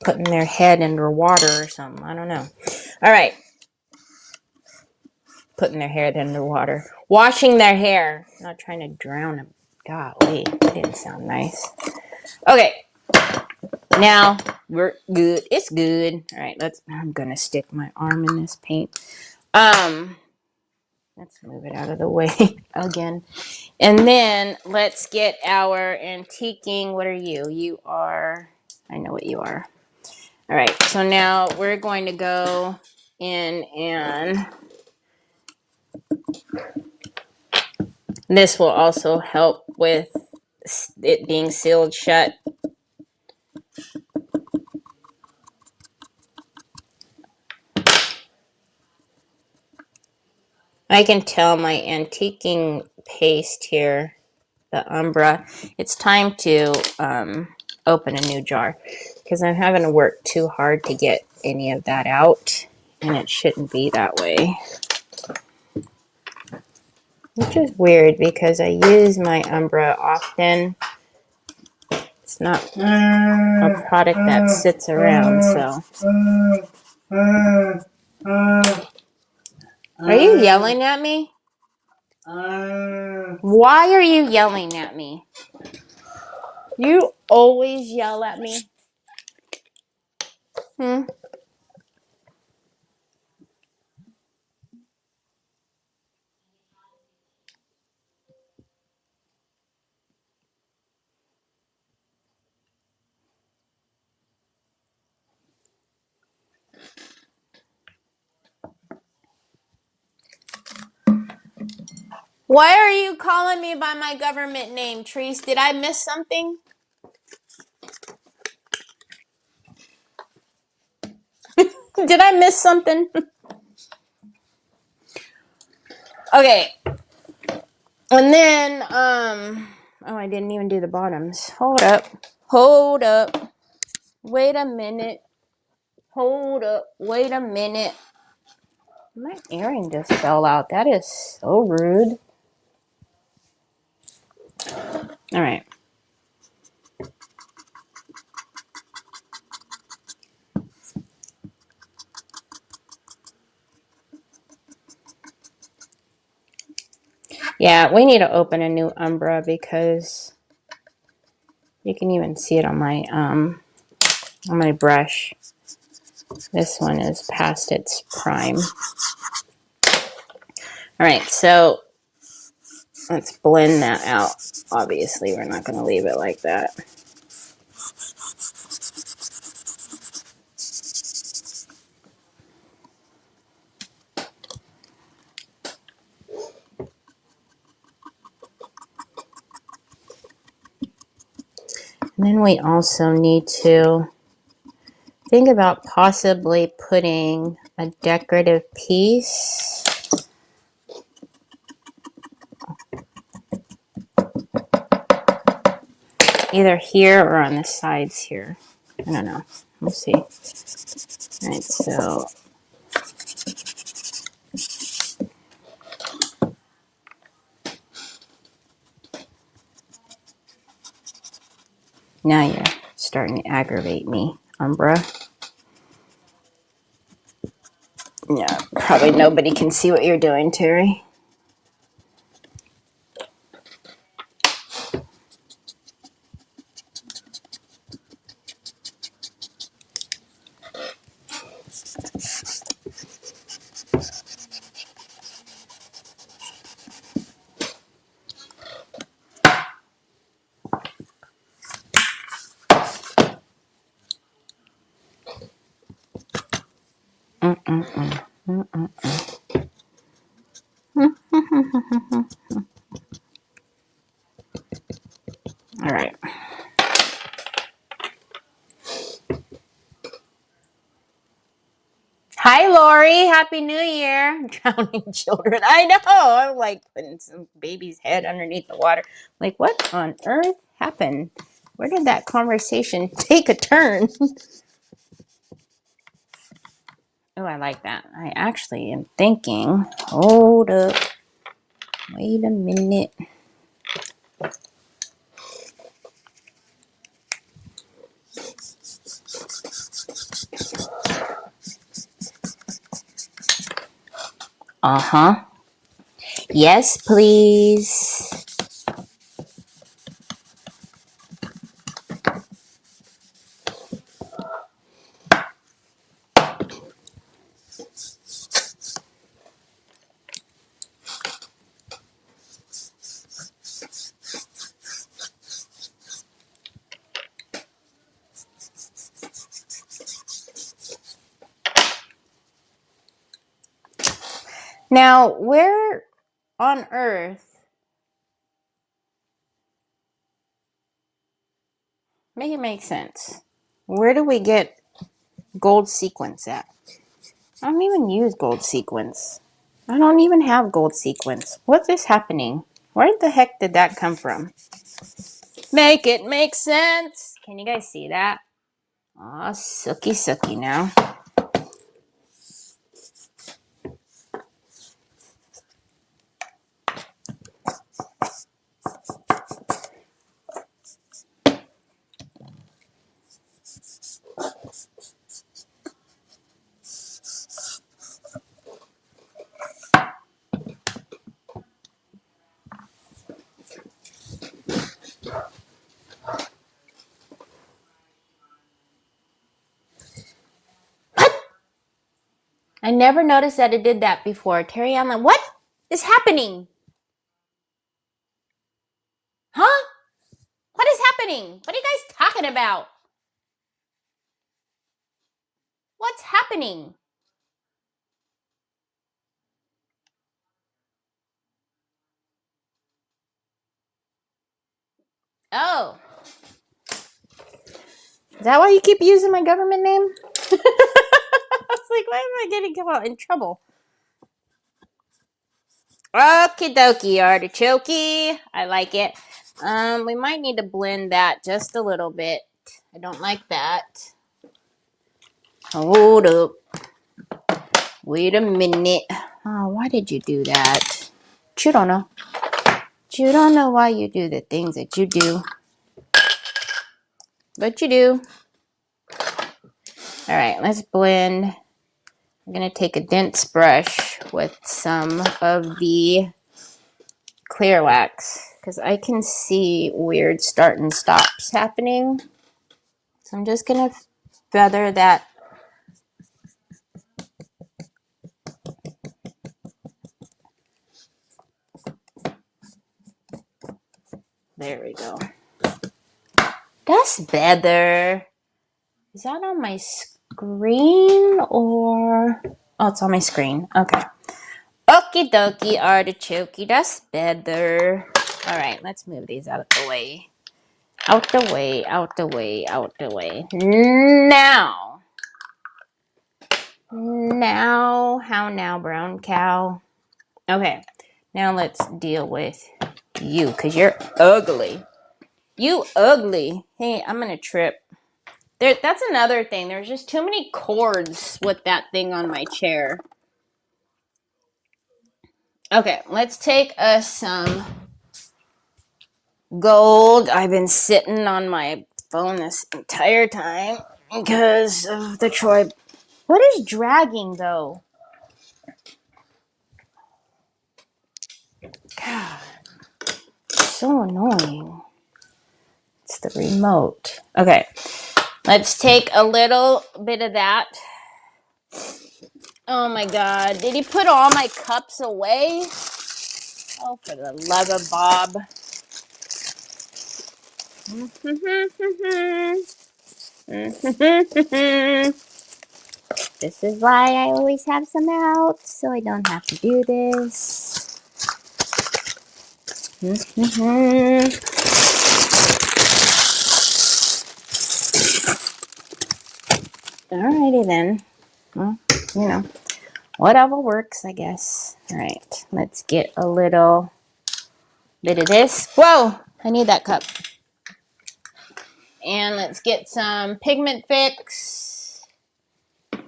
putting their head under water or something. I don't know. All right. Putting their hair under water. Washing their hair. Not trying to drown them. Golly, that didn't sound nice. Okay. Now we're good. It's good. All right, I'm gonna stick my arm in this paint. Let's move it out of the way again. And then let's get our antiquing. What are you? You are, I know what you are. All right, so now we're going to go in and This will also help with it being sealed shut. I can tell my antiquing paste here, the Umbra, it's time to open a new jar because I'm having to work too hard to get any of that out, and it shouldn't be that way. Which is weird because I use my Umbra often. It's not a product that sits around, so. Are you yelling at me? Why are you yelling at me? You always yell at me. Why are you calling me by my government name, Treese? Did I miss something? Did I miss something? Okay. And then, oh, I didn't even do the bottoms. Hold up. Hold up. Wait a minute. Hold up. Wait a minute. My earring just fell out. That is so rude. All right. Yeah, we need to open a new Umbra because you can even see it on my brush. This one is past its prime. All right, so let's blend that out. Obviously, we're not going to leave it like that. And then we also need to think about possibly putting a decorative piece either here or on the sides here. I don't know. We'll see. All right, so now you're starting to aggravate me, Umbra. Yeah, probably nobody can see what you're doing, Terry. All right. Hi, Lori. Happy New Year. Drowning children. I know. I'm like putting some baby's head underneath the water. Like, what on earth happened? Where did that conversation take a turn? Oh, I like that. I actually am thinking, hold up. Wait a minute. Uh-huh. Yes, please. Now, where on earth Make it make sense. Where do we get gold sequins at? I don't even use gold sequins. I don't even have gold sequins. What is happening? Where the heck did that come from? Make it make sense. Can you guys see that? Aw, sooky sooky now. I never noticed that it did that before. Terry, I'm like, what is happening? Huh? What is happening? What are you guys talking about? What's happening? Oh. Is that why you keep using my government name? I was like, why am I getting in trouble? Okie dokie, artichoke. I like it. We might need to blend that just a little bit. I don't like that. Hold up. Wait a minute. Oh, why did you do that? You don't know. You don't know why you do the things that you do. But you do. Alright, let's blend. I'm going to take a dense brush with some of the clear wax because I can see weird start and stops happening. So I'm just going to feather that. There we go. That's better. Is that on my screen or... Oh, it's on my screen. Okay. Okie dokie, artichoke. That's better. Alright, let's move these out of the way. Out the way, out the way, out the way. Now, how now, brown cow? Okay, now let's deal with you, because you're ugly. You ugly. Hey, I'm gonna trip. That's another thing. There's just too many cords with that thing on my chair. Okay, let's take us some gold. I've been sitting on my phone this entire time because of the Troy. What is dragging though? God, so annoying. It's the remote. Okay, let's take a little bit of that. Oh my God, did he put all my cups away? Oh, for the love of Bob. This is why I always have some out, so I don't have to do this. Alrighty then. Well, you know, whatever works, I guess. Alright, let's get a little bit of this. Whoa! I need that cup. And let's get some pigment fix.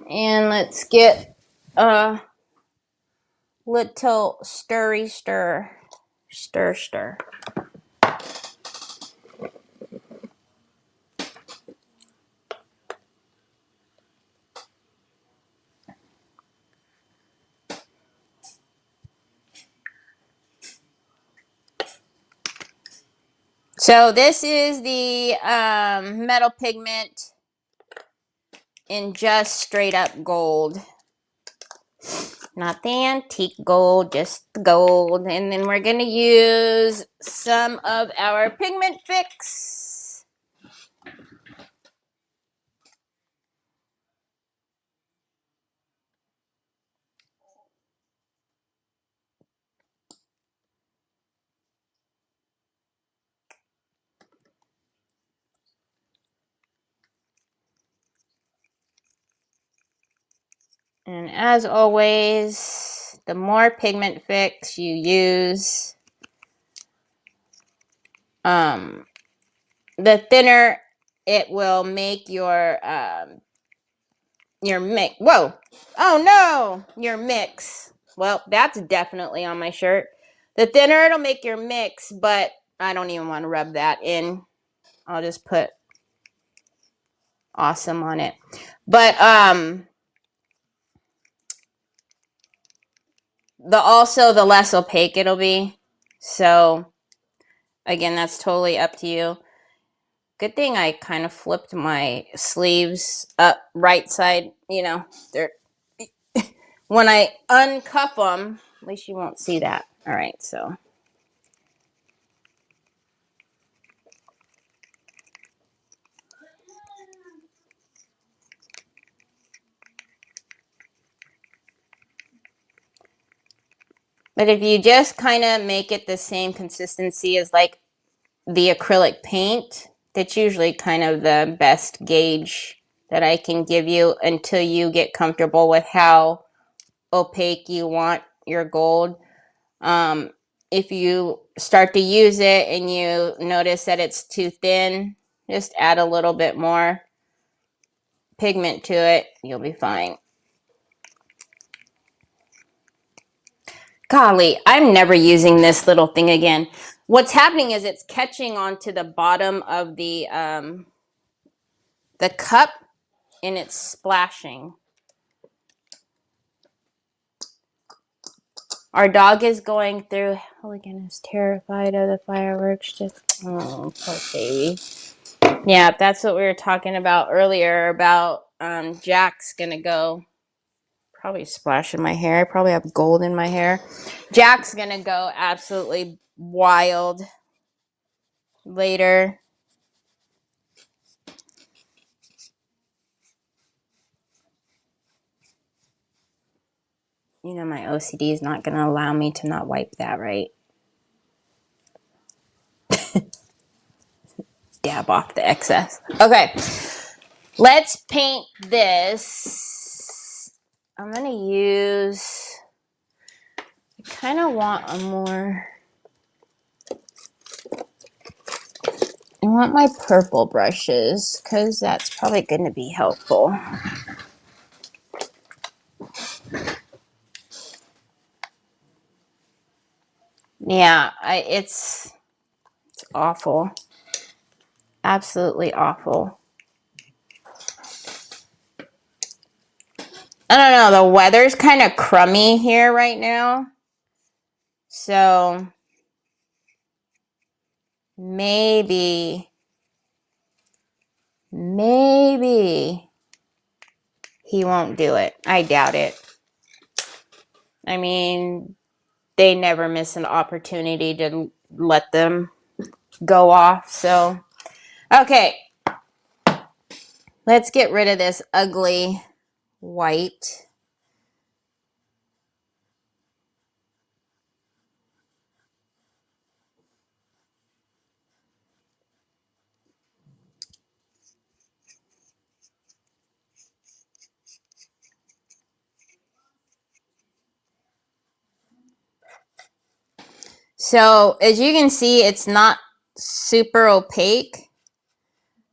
And let's get a little stirry stir. Stir. So this is the metal pigment in just straight up gold. Not the antique gold, just the gold. And then we're going to use some of our pigment fix. And as always, the more pigment fix you use, the thinner it will make your mix. Whoa! Oh no! Your mix. Well, that's definitely on my shirt. The thinner it'll make your mix, but I don't even want to rub that in. I'll just put awesome on it. But the less opaque it'll be. So again, that's totally up to you. Good thing I kind of flipped my sleeves up right side. You know, they're when I uncuff them, at least you won't see that. All right, so. But if you just kind of make it the same consistency as like the acrylic paint, that's usually kind of the best gauge that I can give you until you get comfortable with how opaque you want your gold. If you start to use it and you notice that it's too thin, just add a little bit more pigment to it. You'll be fine. Golly, I'm never using this little thing again. What's happening is it's catching onto the bottom of the cup and it's splashing. Our dog is going through, holy goodness, terrified of the fireworks. Oh, poor baby. Yeah, that's what we were talking about earlier about Jack's gonna go, probably splashing my hair. I probably have gold in my hair. Jack's gonna go absolutely wild later. You know, my OCD is not going to allow me to not wipe that, right? Dab off the excess. Okay, let's paint this. I'm going to use, I kind of want a more, I want my purple brushes because that's probably going to be helpful. Yeah, it's awful. Absolutely awful. I don't know, the weather's kind of crummy here right now. So maybe he won't do it. I doubt it. I mean, they never miss an opportunity to let them go off. So, okay. Let's get rid of this ugly white. So, as you can see, it's not super opaque.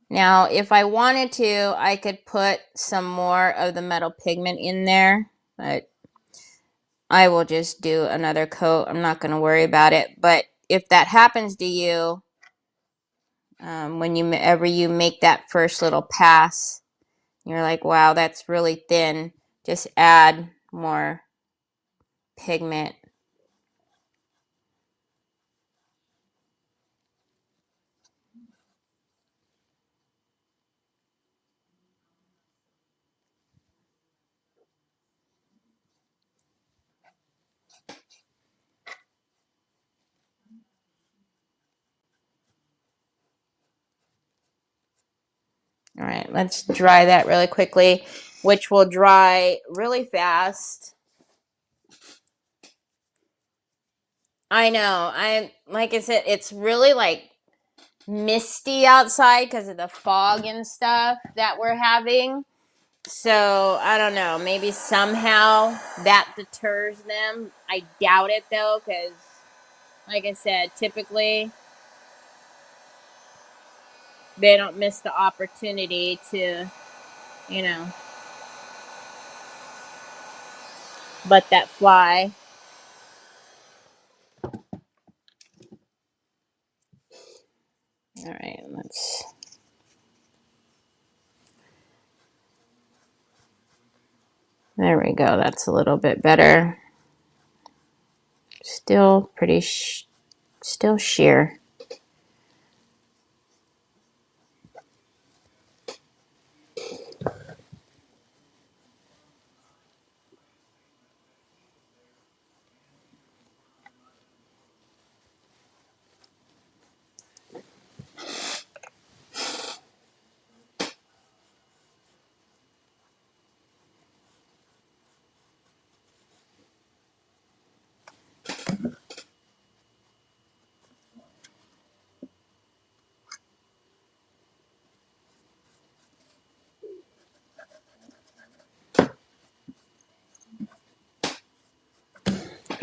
Now, if I wanted to, I could put some more of the metal pigment in there, but I will just do another coat. I'm not going to worry about it. But if that happens to you, whenever you make that first little pass, you're like, wow, that's really thin, just add more pigment. All right, let's dry that really quickly, which will dry really fast. I know. Like I said, it's really like misty outside because of the fog and stuff that we're having. So I don't know. Maybe somehow that deters them. I doubt it though, because like I said, typically they don't miss the opportunity to, you know, let that fly. All right, let's. There we go. That's a little bit better. Still pretty, still sheer.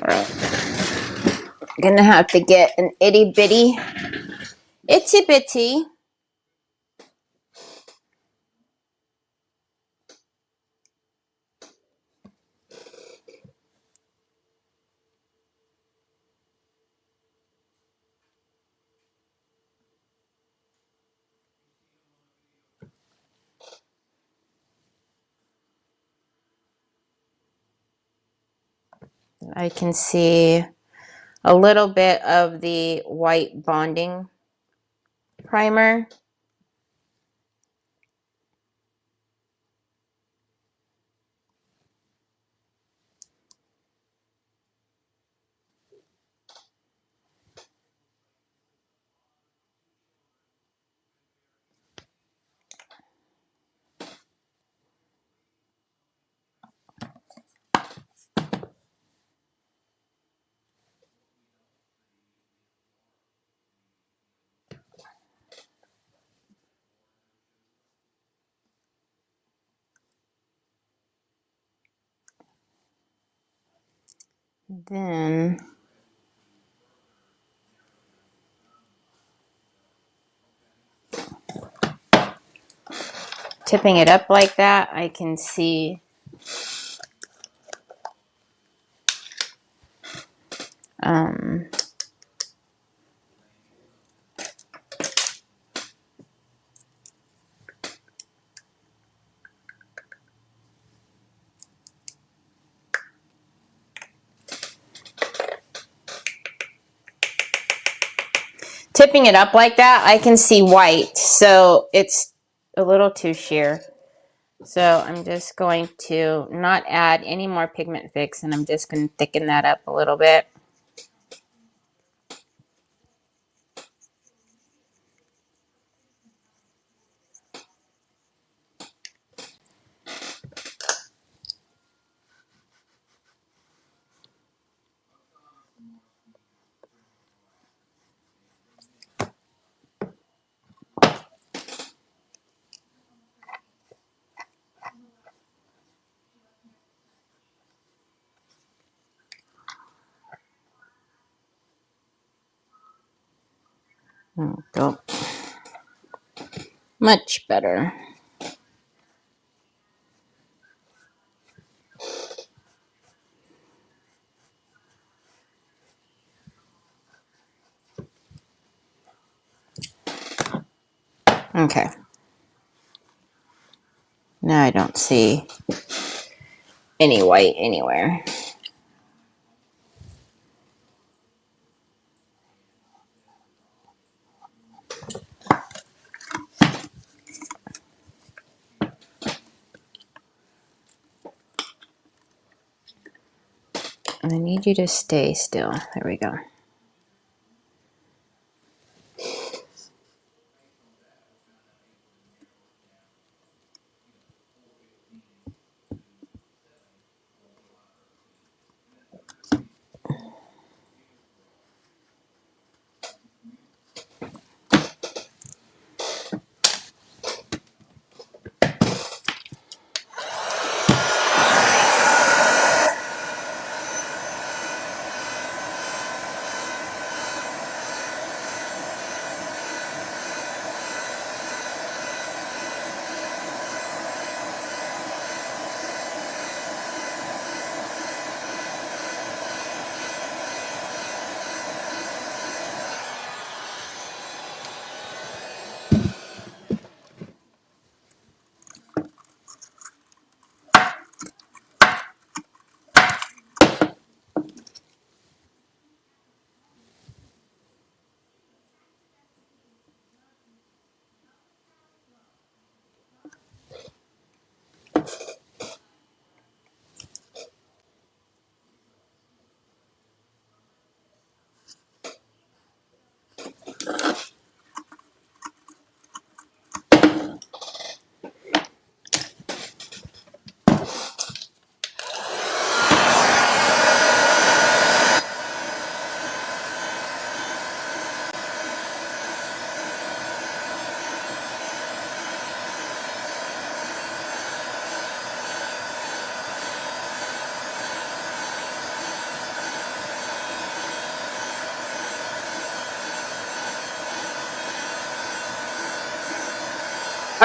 All right. Gonna have to get an itty bitty, itsy bitty. I can see a little bit of the white bonding primer. Then tipping it up like that, I can see tipping it up like that, I can see white. So it's a little too sheer. So I'm just going to not add any more pigment fix, and I'm just going to thicken that up a little bit. Go. Much better. Okay. Now I don't see any white anywhere. I need you to stay still. There we go.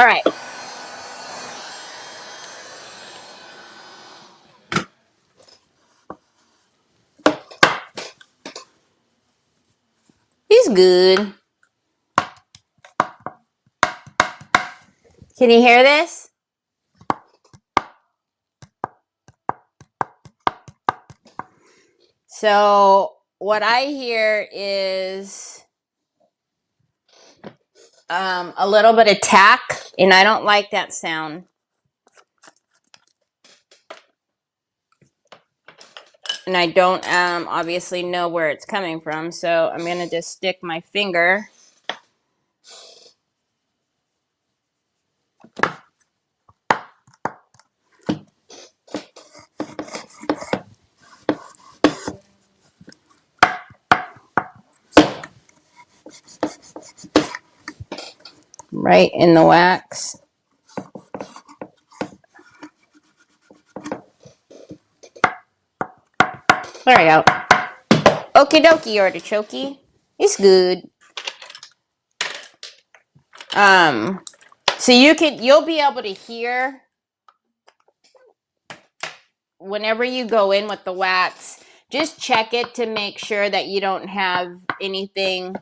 All right. He's good. Can you hear this? So what I hear is a little bit of tack, and I don't like that sound. And I don't obviously know where it's coming from, so I'm going to just stick my finger right in the wax. There we go. Okie dokie, artichoke. It's good. So you'll be able to hear whenever you go in with the wax. Just check it to make sure that you don't have anything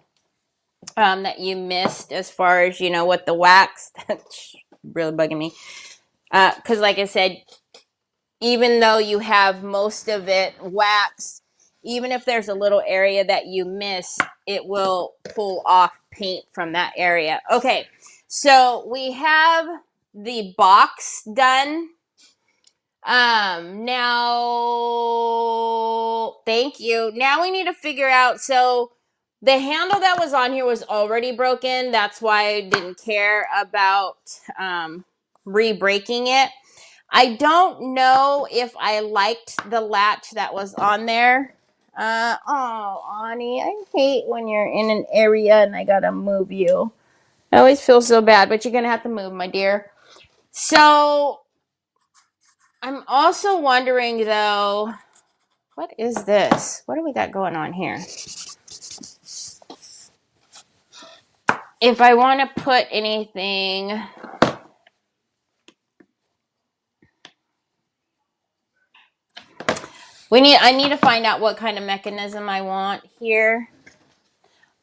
that you missed as far as, with the wax. That's really bugging me. Because like I said, even though you have most of it waxed, even if there's a little area that you miss, it will pull off paint from that area. Okay, so we have the box done. Now, thank you. Now we need to figure out, so the handle that was on here was already broken. That's why I didn't care about re-breaking it. I don't know if I liked the latch that was on there. Oh, Ani, I hate when you're in an area and I gotta move you. I always feel so bad, but you're gonna have to move, my dear. So, I'm also wondering, though, what is this? What do we got going on here? If I want to put anything... I need to find out what kind of mechanism I want here.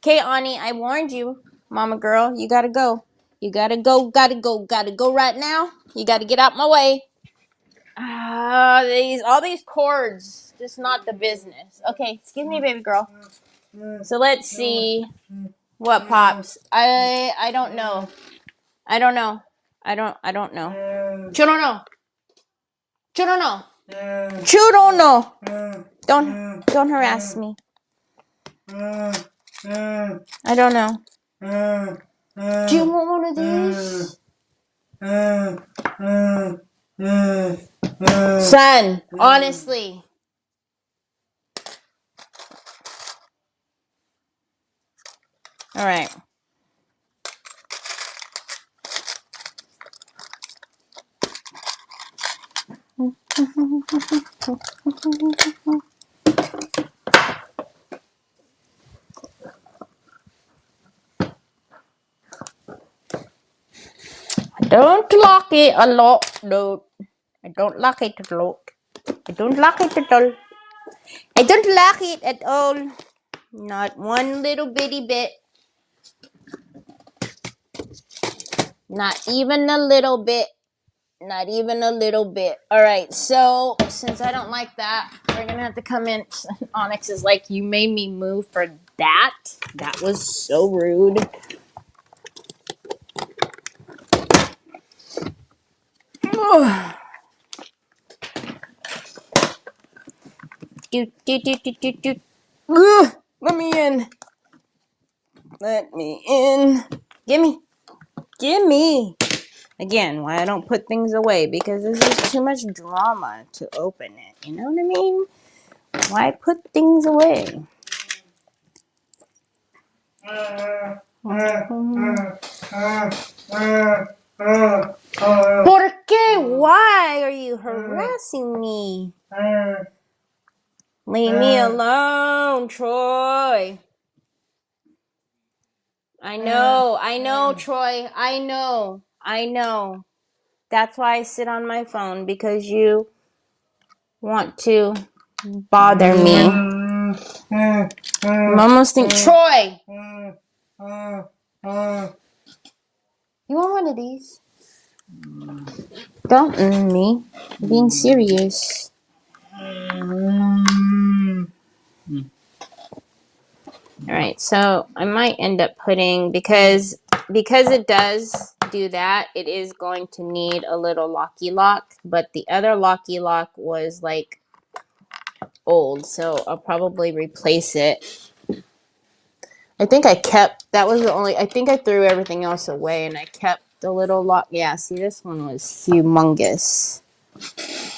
Okay, Ani, I warned you, mama girl. You gotta go. You gotta go right now. You gotta get out my way. All these cords, just not the business. Okay, excuse me, baby girl. So let's see what pops. I don't know. I don't know. I don't know. You don't know. You don't know. You don't know. Don't harass me. I don't know. Do you want one of these? Son, honestly. All right. Don't lock it a lot, no. I don't lock it a lot. I don't lock it at all. I don't lock it at all. Not one little bitty bit. Not even a little bit. Not even a little bit. All right, so since I don't like that, we're going to have to come in. Onyx is like, you made me move for that? That was so rude. Let me in. Let me in. Gimme. Again, why I don't put things away, because this is too much drama to open it. You know what I mean? Why put things away? ¿Por qué? Why are you harassing me? Leave me alone, Troy. I know, Troy. I know. I know. That's why I sit on my phone, because you want to bother me. I'm almost thinking, Troy! You want one of these? Don't me. I'm being serious. Alright, so I might end up putting, because it does do that, it is going to need a little locky lock, but the other locky lock was like old, so I'll probably replace it. I think I threw everything else away and I kept the little lock. Yeah, see, this one was humongous.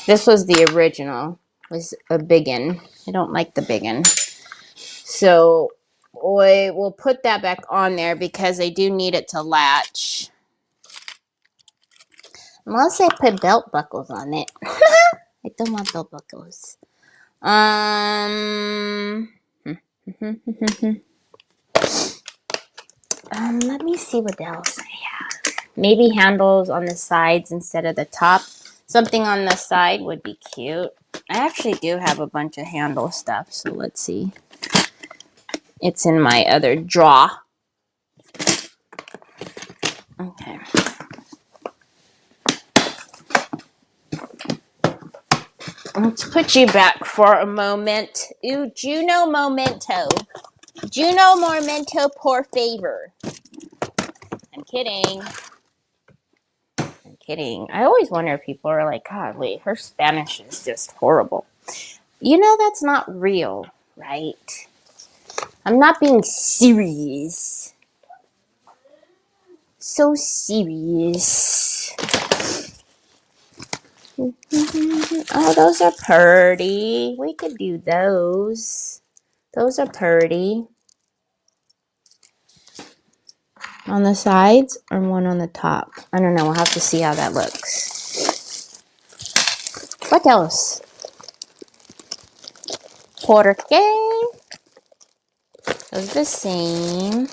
This was the original. It was a biggin. I don't like the biggin. So I will put that back on there because I do need it to latch. Unless I put belt buckles on it. I don't want belt buckles. Let me see what else I have. Maybe handles on the sides instead of the top. Something on the side would be cute. I actually do have a bunch of handle stuff, so let's see. It's in my other drawer. Okay. Let's put you back for a moment. Ooh, Juno Momento. Juno Momento, por favor. I'm kidding. I'm kidding. I always wonder if people are like, God, wait, her Spanish is just horrible. You know that's not real, right? I'm not being serious. So serious. Oh, those are pretty. We could do those. Those are pretty. On the sides or one on the top? I don't know. We'll have to see how that looks. What else? Porque. Those are the same.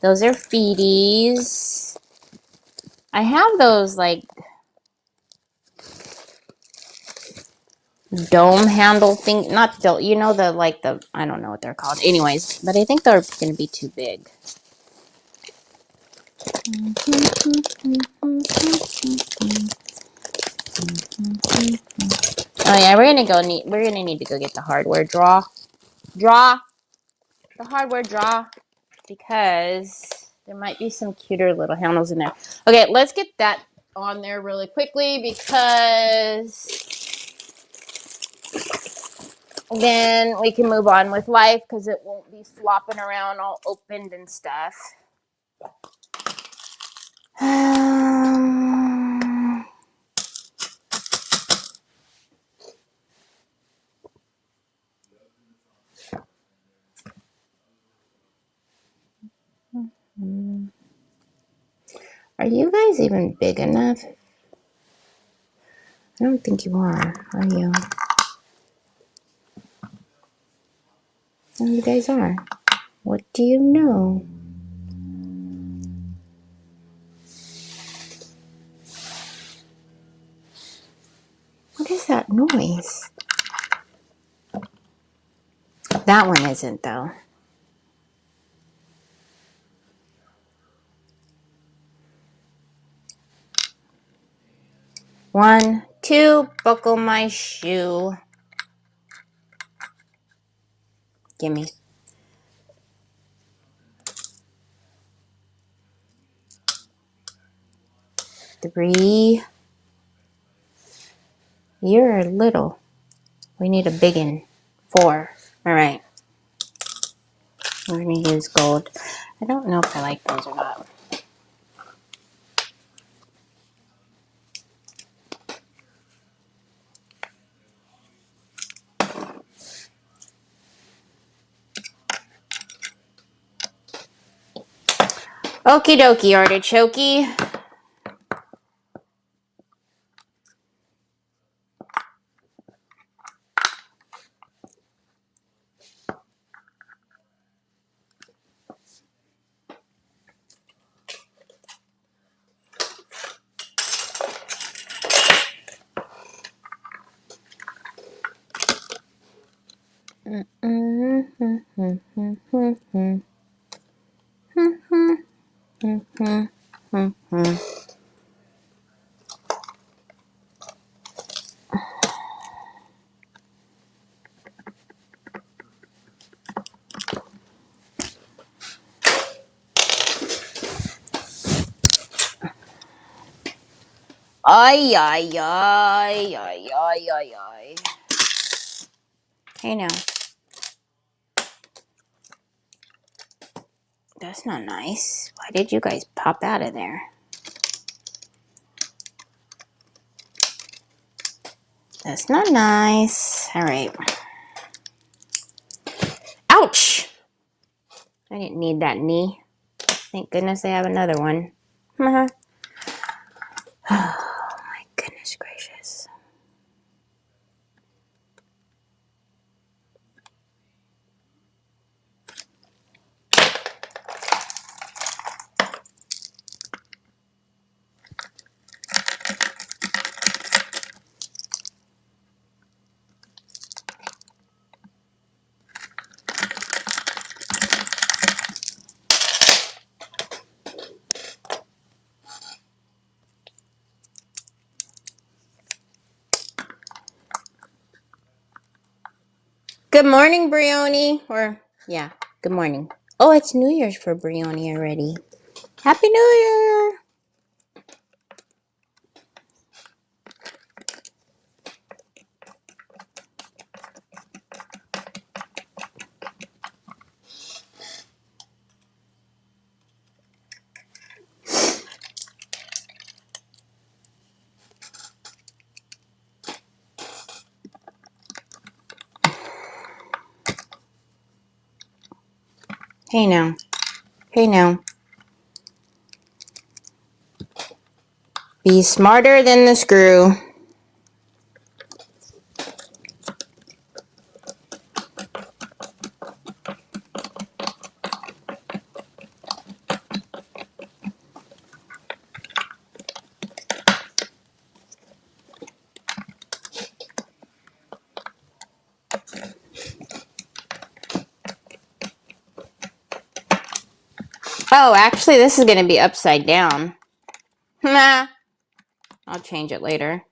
Those are feeties. I have those like dome handle thing. Not the, you know, the like the, I don't know what they're called. Anyways, but I think they're going to be too big. Oh yeah, we're gonna need to go get the hardware draw the hardware draw, because there might be some cuter little handles in there. Okay, let's get that on there really quickly, because then we can move on with life, because it won't be flopping around all opened and stuff. Are you guys even big enough? I don't think you are you? Oh, you guys are. What do you know? What is that noise? That one isn't, though. One, two, buckle my shoe. Gimme. Three. You're little. We need a big one. 4. All right. We're going to use gold. I don't know if I like those or not. Okie dokie, artichoke. Ay, ay, ay, ay, ay, ay, ay. Hey now. That's not nice. Why did you guys pop out of there? That's not nice. All right. Ouch! I didn't need that knee. Thank goodness I have another one. Oh my goodness gracious. Good morning, Brioni. Or, yeah, good morning. Oh, it's New Year's for Brioni already. Happy New Year! Hey now. Hey now. Be smarter than the screw. Oh, actually, this is going to be upside down. Nah. I'll change it later.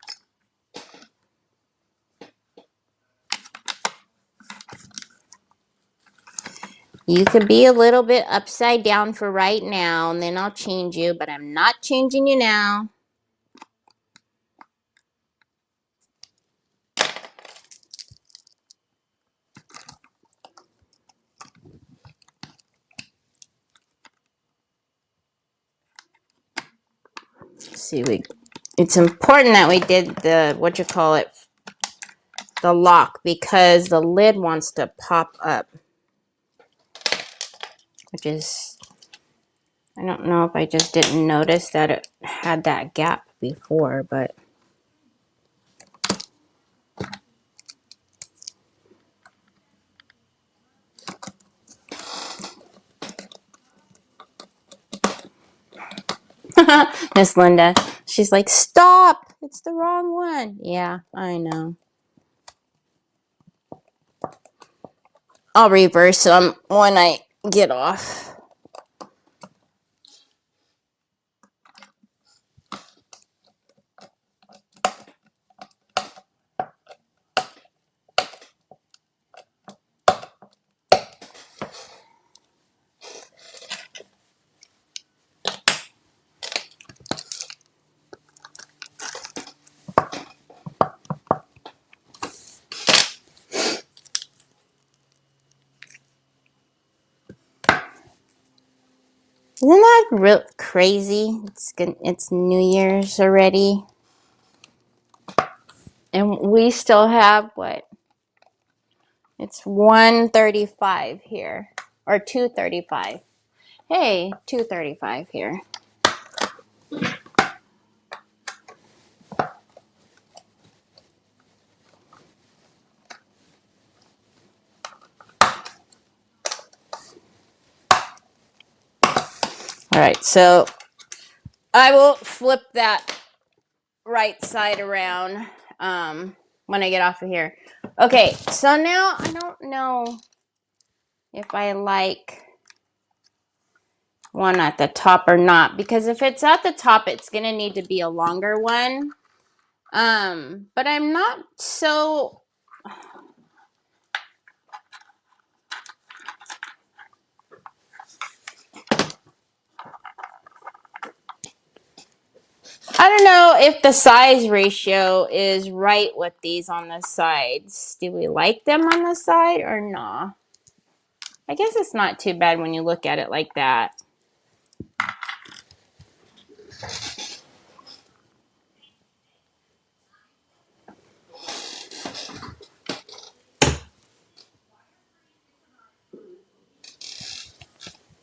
You could be a little bit upside down for right now, and then I'll change you, but I'm not changing you now. See, it's important that we did the, the lock, because the lid wants to pop up, which is, I don't know if I just didn't notice that it had that gap before, but Miss Linda, she's like, stop, it's the wrong one. Yeah, I know. I'll reverse them when I get off. Isn't that real crazy? It's New Year's already. And we still have what? It's 1:35 here. Or 2:35. Hey, 2:35 here. Alright, so I will flip that right side around when I get off of here. Okay, so now I don't know if I like one at the top or not, because if it's at the top, it's gonna need to be a longer one. But I'm not so. I don't know if the size ratio is right with these on the sides. Do we like them on the side or nah? I guess it's not too bad when you look at it like that.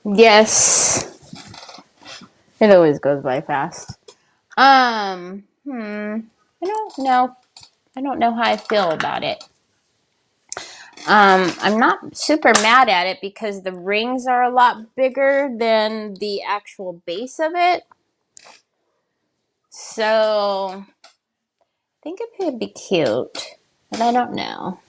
Yes. It always goes by fast. I don't know. I don't know how I feel about it. I'm not super mad at it because the rings are a lot bigger than the actual base of it. So I think it could be cute, but I don't know.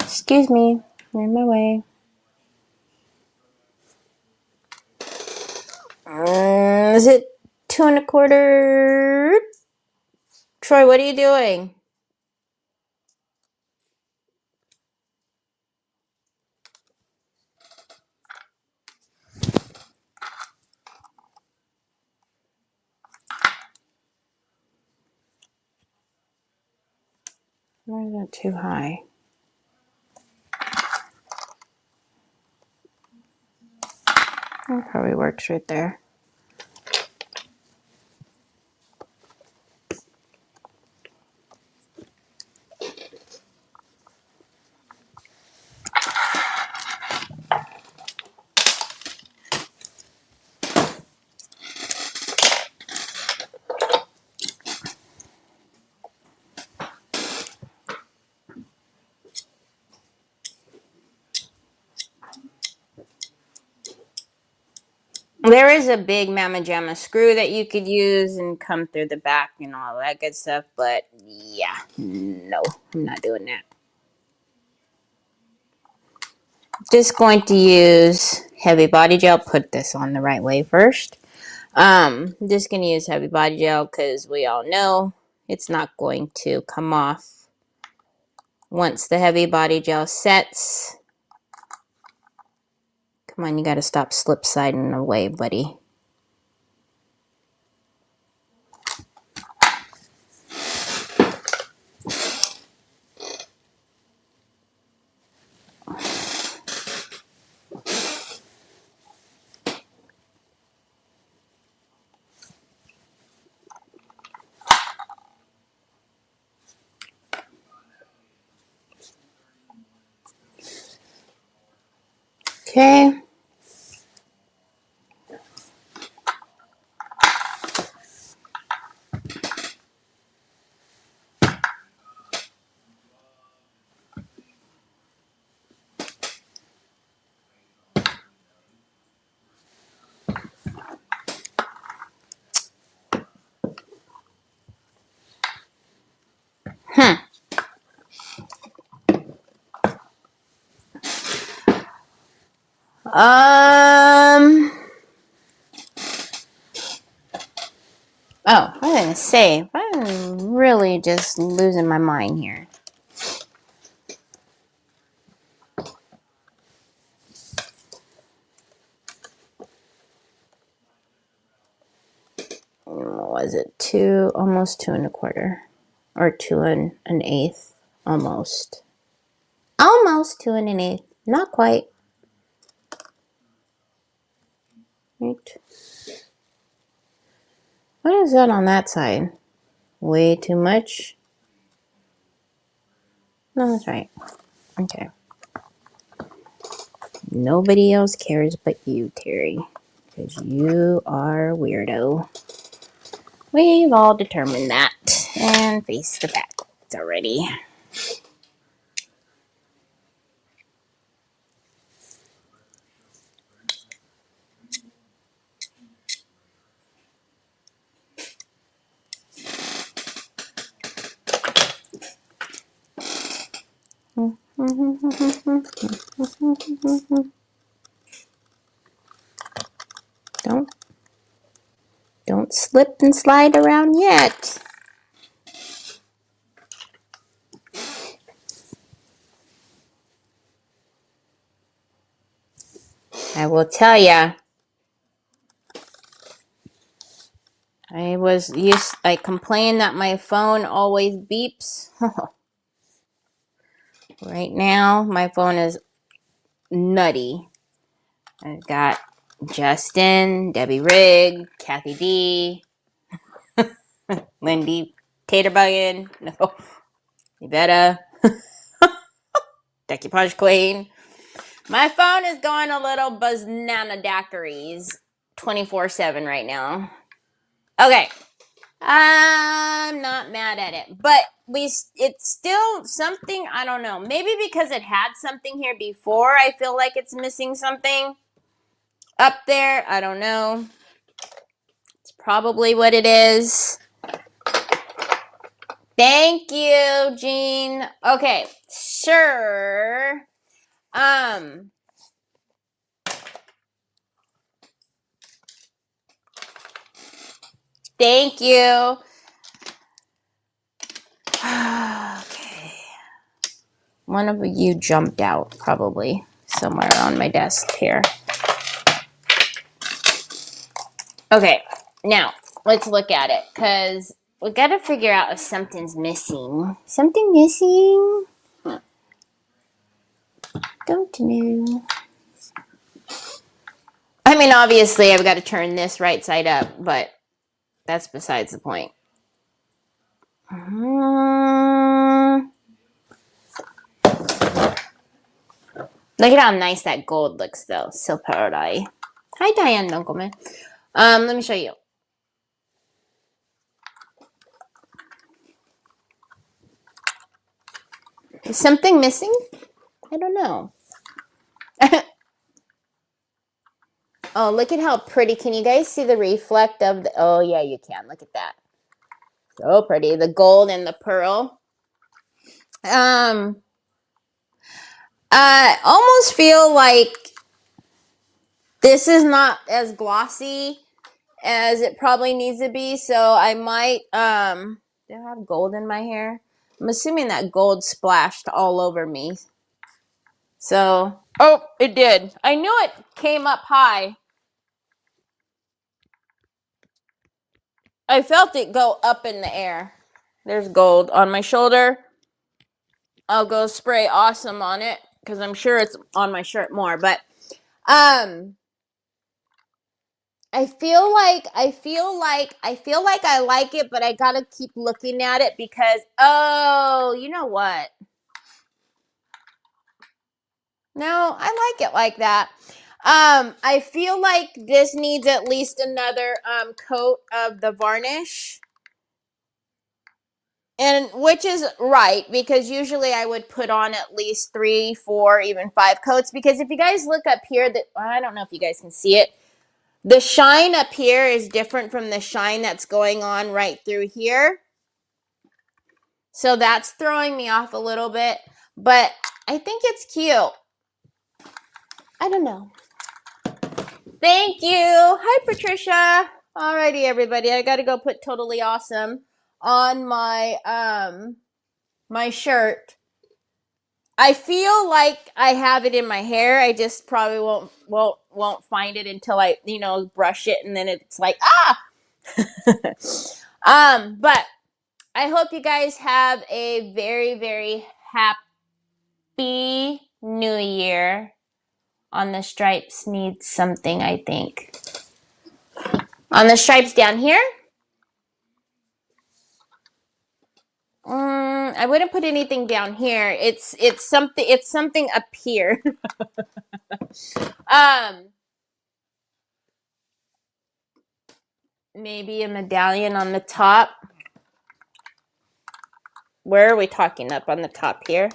Excuse me, you're in my way. Is it 2 1/4? Troy, what are you doing? Why is that too high? That probably works right there. There is a big Mama Jamma screw that you could use and come through the back and all that good stuff, but yeah, no, I'm not doing that. Just going to use heavy body gel. Put this on the right way first. I'm just going to use heavy body gel because we all know it's not going to come off once the heavy body gel sets. Come on, you got to stop slip sliding away, buddy. Okay. Oh, I was gonna say, I'm really just losing my mind here. What was it? Almost 2 1/4, or 2 1/8, almost 2 1/8, not quite. Right. What is that on that side? Way too much? No, that's right. Okay. Nobody else cares but you, Terry. Because you are a weirdo. We've all determined that. And face the facts already. Don't slip and slide around yet. I will tell ya. I complain that my phone always beeps. Right now, my phone is nutty. I've got Justin, Debbie Rigg, Kathy D, Lindy Taterbuggin, no, Yvetta, Decoupage Queen. My phone is going a little banana daiquiris 24/7 right now. Okay. I'm not mad at it, but it's still something, I don't know. Maybe because it had something here before, I feel like it's missing something up there. I don't know. It's probably what it is. Thank you, Jean. Okay, sure. Thank you. Okay. One of you jumped out, probably somewhere on my desk here. Okay, now let's look at it, because we got to figure out if something's missing. Something missing? Don't know. I mean, obviously, I've got to turn this right side up, but that's besides the point. Look at how nice that gold looks, though. So pretty. Hi, Diane Dunkelman. Let me show you. Is something missing? I don't know. Oh, look at how pretty. Can you guys see the reflect of the... Oh, yeah, you can. Look at that. So pretty. The gold and the pearl. I almost feel like this is not as glossy as it probably needs to be, so I might, do I have gold in my hair? I'm assuming that gold splashed all over me. So, oh, it did. I knew it came up high. I felt it go up in the air. There's gold on my shoulder. I'll go spray awesome on it, because I'm sure it's on my shirt more, but, I feel like I like it, but I gotta keep looking at it because, oh, you know what? No, I like it like that. I feel like this needs at least another coat of the varnish. And which is right, because usually I would put on at least 3, 4, even 5 coats, because if you guys look up here, that I don't know if you guys can see it. The shine up here is different from the shine that's going on right through here. So that's throwing me off a little bit, but I think it's cute. I don't know. Thank you. Hi, Patricia. Alrighty, everybody. I got to go put Totally Awesome on my my shirt. I feel like I have it in my hair. I just probably won't find it until I, brush it, and then it's like, ah. But I hope you guys have a very, very happy New Year. On the stripes needs something, I think. On the stripes down here, I wouldn't put anything down here. It's something up here. Maybe a medallion on the top. Where are we talking up on the top here?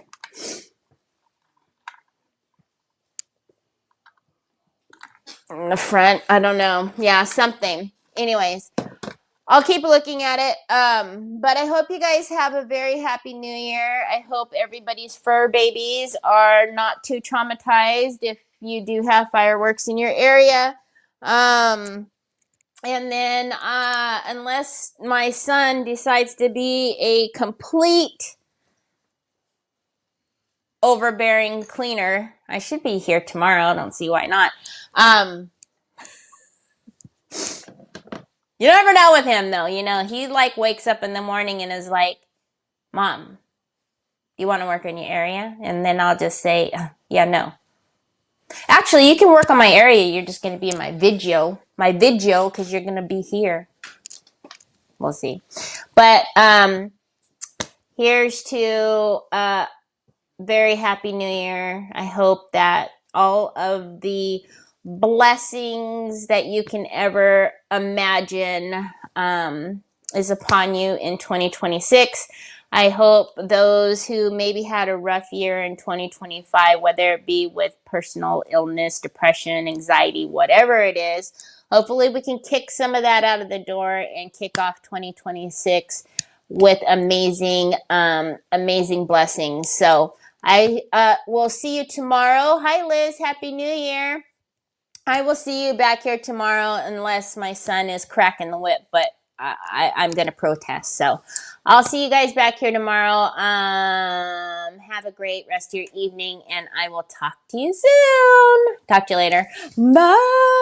In the front, I don't know. Yeah, something. Anyways, I'll keep looking at it. But I hope you guys have a very happy new year. I hope everybody's fur babies are not too traumatized if you do have fireworks in your area. And then, unless my son decides to be a complete overbearing cleaner, I should be here tomorrow. I don't see why not. You never know with him, though. You know, he like wakes up in the morning and is like, "Mom, you want to work in your area?" And then I'll just say, "Yeah, no." Actually, you can work on my area. You're just going to be in my video, because you're going to be here. We'll see. But here's to very happy new year. I hope that all of the blessings that you can ever imagine is upon you in 2026. I hope those who maybe had a rough year in 2025, whether it be with personal illness, depression, anxiety, whatever it is, hopefully we can kick some of that out of the door and kick off 2026 with amazing blessings. So I will see you tomorrow. Hi, Liz. Happy New Year. I will see you back here tomorrow unless my son is cracking the whip, but I'm going to protest. So I'll see you guys back here tomorrow. Have a great rest of your evening, and I will talk to you soon. Talk to you later. Bye.